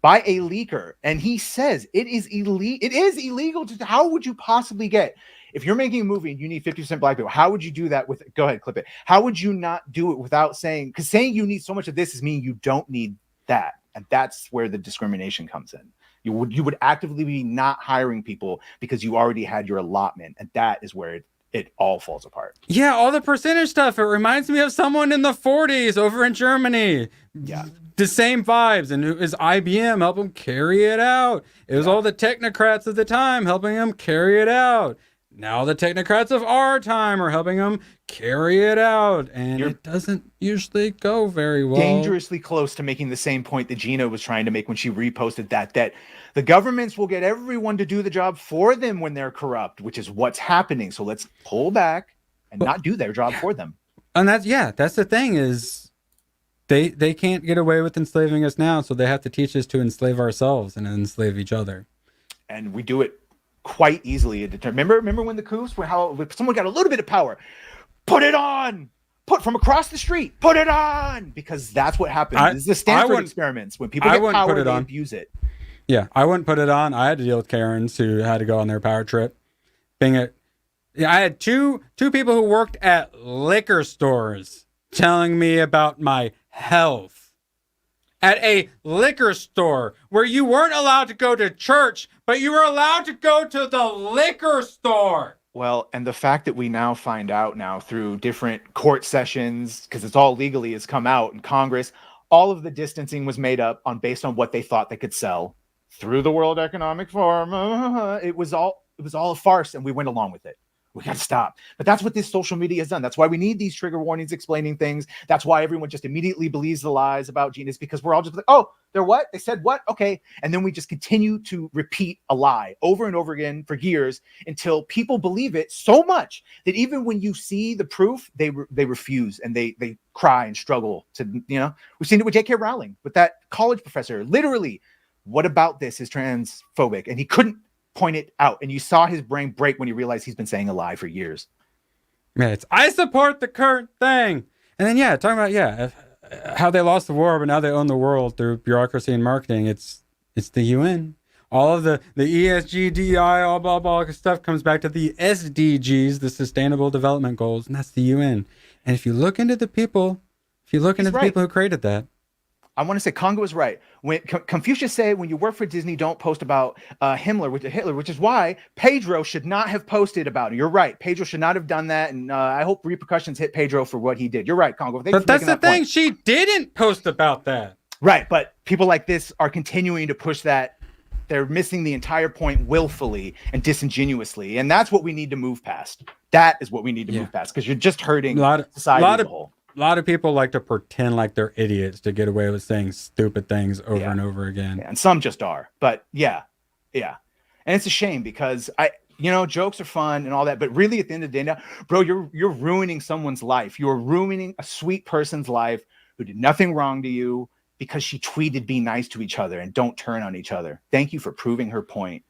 And he says it is illegal. How would you possibly get, if you're making a movie and you need 50% black people, how would you do that with, go ahead, clip it. How would you not do it without saying, because saying you need so much of this is meaning you don't need that. And that's where the discrimination comes in. You would actively be not hiring people because you already had your allotment. And that is where it all falls apart. Yeah, all the percentage stuff. It reminds me of someone in the 40s over in Germany. Yeah. The same vibes. And it was IBM helping them carry it out. It was all the technocrats of the time helping them carry it out. Now the technocrats of our time are helping them carry it out. And it doesn't usually go very well. Dangerously close to making the same point that Gina was trying to make when she reposted that the governments will get everyone to do the job for them when they're corrupt, which is what's happening. So let's pull back and not do their job for them. And that's the thing is they can't get away with enslaving us now. So they have to teach us to enslave ourselves and enslave each other. And we do it quite easily. Remember when the coups were how someone got a little bit of power, put it on, put from across the street, put it on, because that's what happens. This is the Stanford experiments. When people get power, they abuse it. Yeah, I wouldn't put it on. I had to deal with Karens who had to go on their power trip. I had two people who worked at liquor stores telling me about my health. At a liquor store where you weren't allowed to go to church, but you were allowed to go to the liquor store. Well, and the fact that we now find out now through different court sessions, because it's all legally has come out in Congress, all of the distancing was made up based on what they thought they could sell through the World Economic Forum. It was all a farce, and we went along with it. We got to stop. But that's what this social media has done. That's why we need these trigger warnings explaining things. That's why everyone just immediately believes the lies about Gina, because we're all just like, oh, they're what? They said what? Okay. And then we just continue to repeat a lie over and over again for years until people believe it so much that even when you see the proof, they refuse and they cry and struggle to, we've seen it with J.K. Rowling, with that college professor. Literally, what about this is transphobic? And he couldn't point it out, and you saw his brain break when he realized he's been saying a lie for years. Yeah, I support the current thing. And then talking about how they lost the war, but now they own the world through bureaucracy and marketing. It's the UN. All of the ESG, DEI, all blah stuff comes back to the SDGs, the Sustainable Development Goals, and that's the UN. And if you look into the people, people who created that, I want to say Congo is right. When Confucius said, when you work for Disney, don't post about Hitler, which is why Pedro should not have posted about it. You're right. Pedro should not have done that. And I hope repercussions hit Pedro for what he did. You're right, Congo. But that's the thing. She didn't post about that. Right. But people like this are continuing to push that. They're missing the entire point willfully and disingenuously. And that's what we need to move past. That is what we need to move past, because you're just hurting society as a whole. A lot of people like to pretend like they're idiots to get away with saying stupid things over and over again. Yeah, and some just are. But yeah. And it's a shame because jokes are fun and all that, but really at the end of the day now, bro, you're ruining someone's life. You're ruining a sweet person's life who did nothing wrong to you because she tweeted be nice to each other and don't turn on each other. Thank you for proving her point.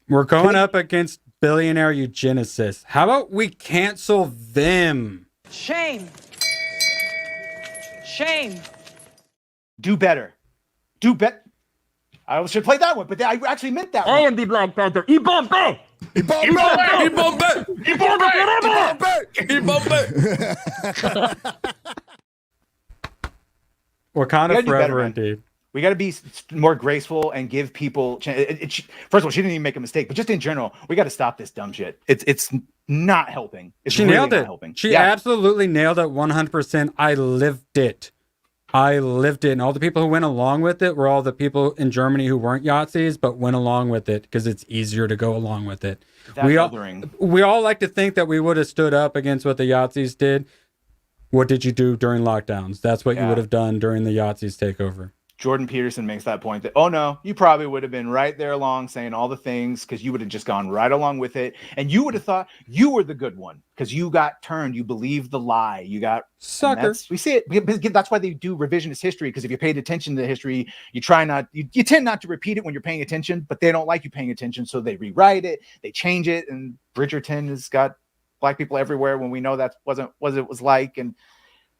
We're going up against billionaire eugenicists. How about we cancel them? Shame. Shame. Do better. I should play that one, but I actually meant that one. I am the Black Panther. Ibombe! Wakanda forever, indeed. We got to be more graceful and give people. First of all, she didn't even make a mistake, but just in general, we got to stop this dumb shit. It's not helping. She nailed it. She absolutely nailed it 100%. I lived it. And all the people who went along with it were all the people in Germany who weren't Yazis, but went along with it because it's easier to go along with it. We all like to think that we would have stood up against what the Yazis did. What did you do during lockdowns? That's what you would have done during the Yazis takeover. Jordan Peterson makes that point that, oh no, you probably would have been right there along saying all the things because you would have just gone right along with it. And you would have thought you were the good one because you got turned. You believed the lie. You got sucker. We see it. That's why they do revisionist history, because if you paid attention to the history, you tend not to repeat it when you're paying attention, but they don't like you paying attention. So they rewrite it, they change it. And Bridgerton has got black people everywhere when we know that wasn't what it was like. And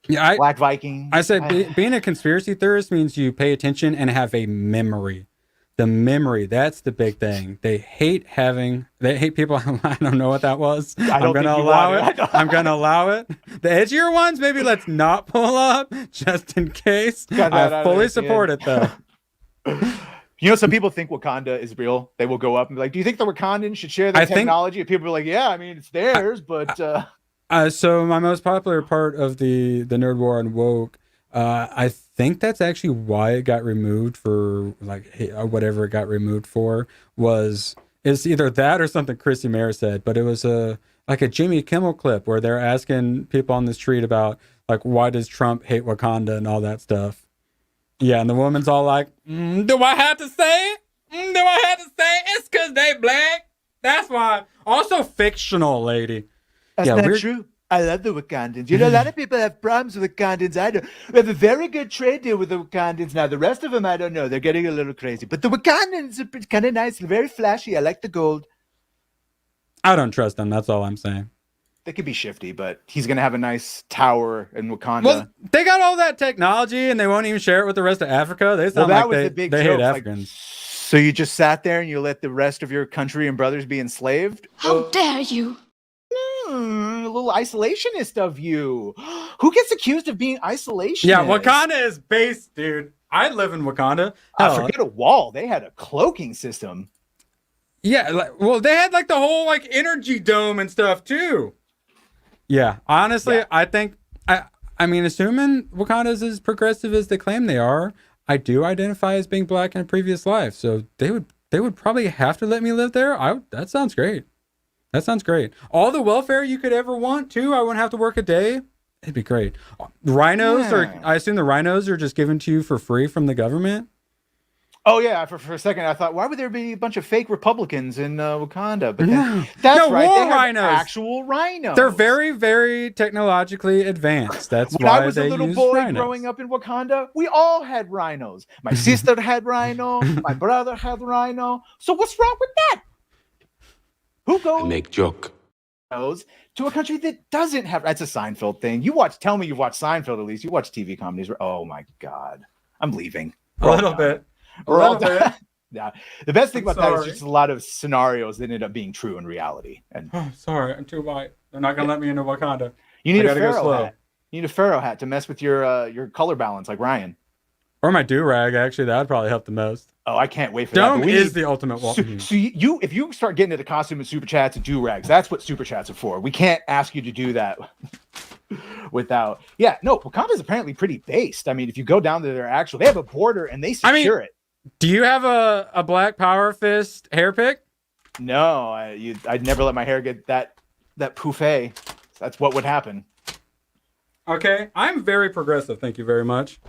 Black Viking. I said being a conspiracy theorist means you pay attention and have a memory. The memory, that's the big thing. They hate people. I don't know what that was. I'm going to allow it. I'm going to allow it. The edgier ones, maybe let's not pull up just in case. I fully support it though. You know, some people think Wakanda is real. They will go up and be like, do you think the Wakandans should share their technology? And people are like, yeah, I mean, it's theirs, but... So my most popular part of the Nerd War on Woke, I think that's actually why it got removed for, like, whatever it got removed for, it's either that or something Chrissy Mayer said, but it was like a Jimmy Kimmel clip where they're asking people on the street about, like, why does Trump hate Wakanda and all that stuff. Yeah, and the woman's all like, do I have to say it? Do I have to say it? It's because they black. That's why. Also fictional, lady. That's not true. I love the Wakandans. You know, a lot of people have problems with Wakandans. I don't. We have a very good trade deal with the Wakandans. Now, the rest of them, I don't know. They're getting a little crazy. But the Wakandans are kind of nice, very flashy. I like the gold. I don't trust them. That's all I'm saying. They could be shifty, but he's going to have a nice tower in Wakanda. Well, they got all that technology, and they won't even share it with the rest of Africa. They sound like they hate Africans. So you just sat there and you let the rest of your country and brothers be enslaved? How dare you? A little isolationist of you. Who gets accused of being isolationist? Yeah, Wakanda is based, dude. I live in Wakanda. Forget a wall. They had a cloaking system. Yeah, well, they had like the whole like energy dome and stuff too. Yeah, honestly, yeah. I think I mean, assuming Wakanda's as progressive as they claim they are, I do identify as being black in a previous life, so they would probably have to let me live there. That sounds great. That sounds great. All the welfare you could ever want too. I wouldn't have to work a day. It'd be great. Rhinos I assume the rhinos are just given to you for free from the government. Oh yeah, for a second I thought, why would there be a bunch of fake Republicans in Wakanda? But that's right, war they have rhinos. Actual rhinos. They're very, very technologically advanced. That's when why I was a little boy rhinos. Growing up in Wakanda, we all had rhinos. My sister had rhino. My brother had rhino. So what's wrong with that? Who goes? I make joke. To a country that doesn't have. That's a Seinfeld thing. Tell me you watch Seinfeld at least. You watch TV comedies. Oh my God, I'm leaving. A little bit. We're all done. Yeah. The best thing about that is just a lot of scenarios that end up being true in reality. And sorry, I'm too white. They're not gonna let me into Wakanda. You need a pharaoh hat. You need a pharaoh hat to mess with your color balance, like Ryan. Or my do-rag, actually. That would probably help the most. Oh, I can't wait for Dome that. is the ultimate wall. So if you start getting into costume and super chats and do-rags, that's what super chats are for. We can't ask you to do that without. Yeah, no, Wakanda's apparently pretty based. I mean, if you go down to their actual, they have a border and they secure it. Do you have a black power fist hair pick? No, I'd never let my hair get that pouffe. That's what would happen. Okay, I'm very progressive. Thank you very much.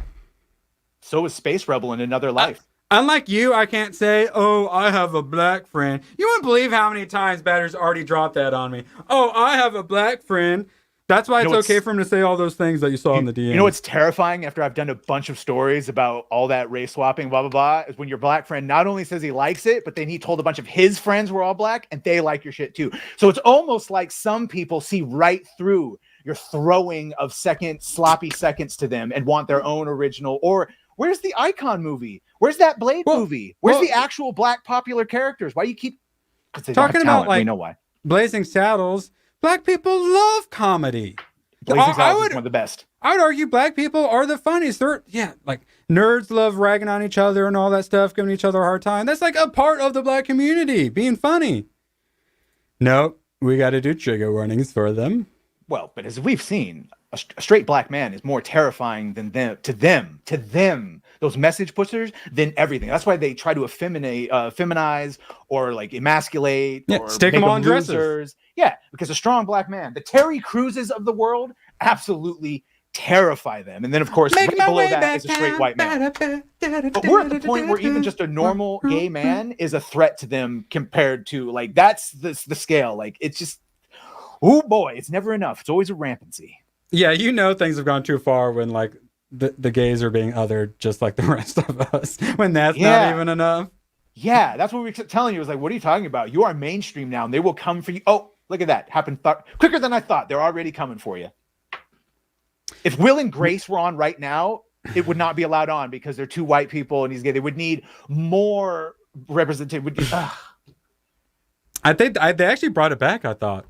So is Space Rebel in another life. Unlike you, I can't say, oh, I have a black friend. You wouldn't believe how many times Batter's already dropped that on me. Oh, I have a black friend. That's why it's okay for him to say all those things that you saw in the DM. You know what's terrifying after I've done a bunch of stories about all that race swapping, blah, blah, blah, is when your black friend not only says he likes it, but then he told a bunch of his friends were all black and they like your shit too. So it's almost like some people see right through your throwing of sloppy seconds to them and want their own original. Or where's the Icon movie? Where's that Blade movie? Where's the actual black popular characters? Why you keep talking about like we know why. Blazing Saddles? Black people love comedy. Blazing Saddles is one of the best. I would argue black people are the funniest. Like nerds love ragging on each other and all that stuff, giving each other a hard time. That's like a part of the black community, being funny. Nope, we got to do trigger warnings for them. Well, but as we've seen, a straight black man is more terrifying than to them, those message pushers, than everything. That's why they try to feminize or like emasculate or stick them on dresses. Yeah, because a strong black man, the Terry Cruzes of the world, absolutely terrify them. And then, of course, right below that is a straight white man. But we're at the point where even just a normal gay man is a threat to them compared to, like, that's the scale. Like, it's just, oh boy, it's never enough. It's always a rampancy. Yeah, you know things have gone too far when, like, the gays are being othered just like the rest of us, when that's not even enough. Yeah, that's what we kept telling you. It was like, what are you talking about? You are mainstream now, and they will come for you. Oh, look at that. Happened quicker than I thought. They're already coming for you. If Will and Grace were on right now, it would not be allowed on because they're two white people and he's gay. They would need more representation. I think they actually brought it back, I thought.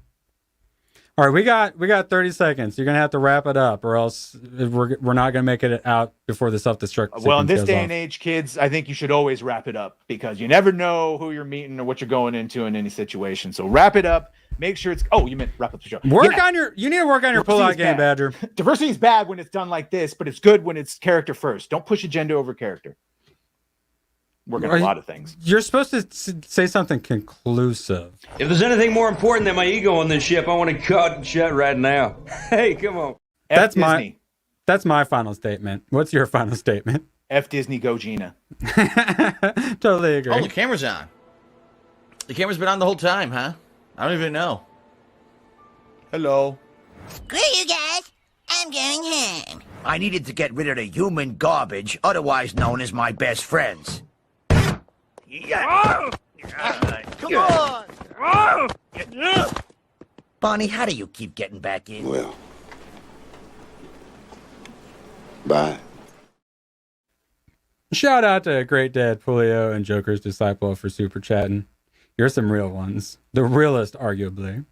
All right, we got 30 seconds. You're gonna have to wrap it up, or else we're not gonna make it out before the self-destruct. Well, in this goes day off. and age, kids, I think you should always wrap it up because you never know who you're meeting or what you're going into in any situation. So wrap it up. Make sure it's. Oh, you meant wrap up the show. You need to work on your pull-out game, Badger. Diversity is bad when it's done like this, but it's good when it's character first. Don't push agenda over character. Working on a lot of things. You're supposed to say something conclusive. If there's anything more important than my ego on this ship, I want to cut and shut right now. Hey, come on. That's my final statement. What's your final statement? F Disney, go Gina. Totally agree. Oh, the camera's on. The camera's been on the whole time, huh? I don't even know. Hello. Great, you guys. I'm going home. I needed to get rid of the human garbage, otherwise known as my best friends. Come on! Bonnie, how do you keep getting back in? Well, bye. Shout out to Great Dad Pulio and Joker's Disciple for super chatting. You're some real ones. The realest, arguably.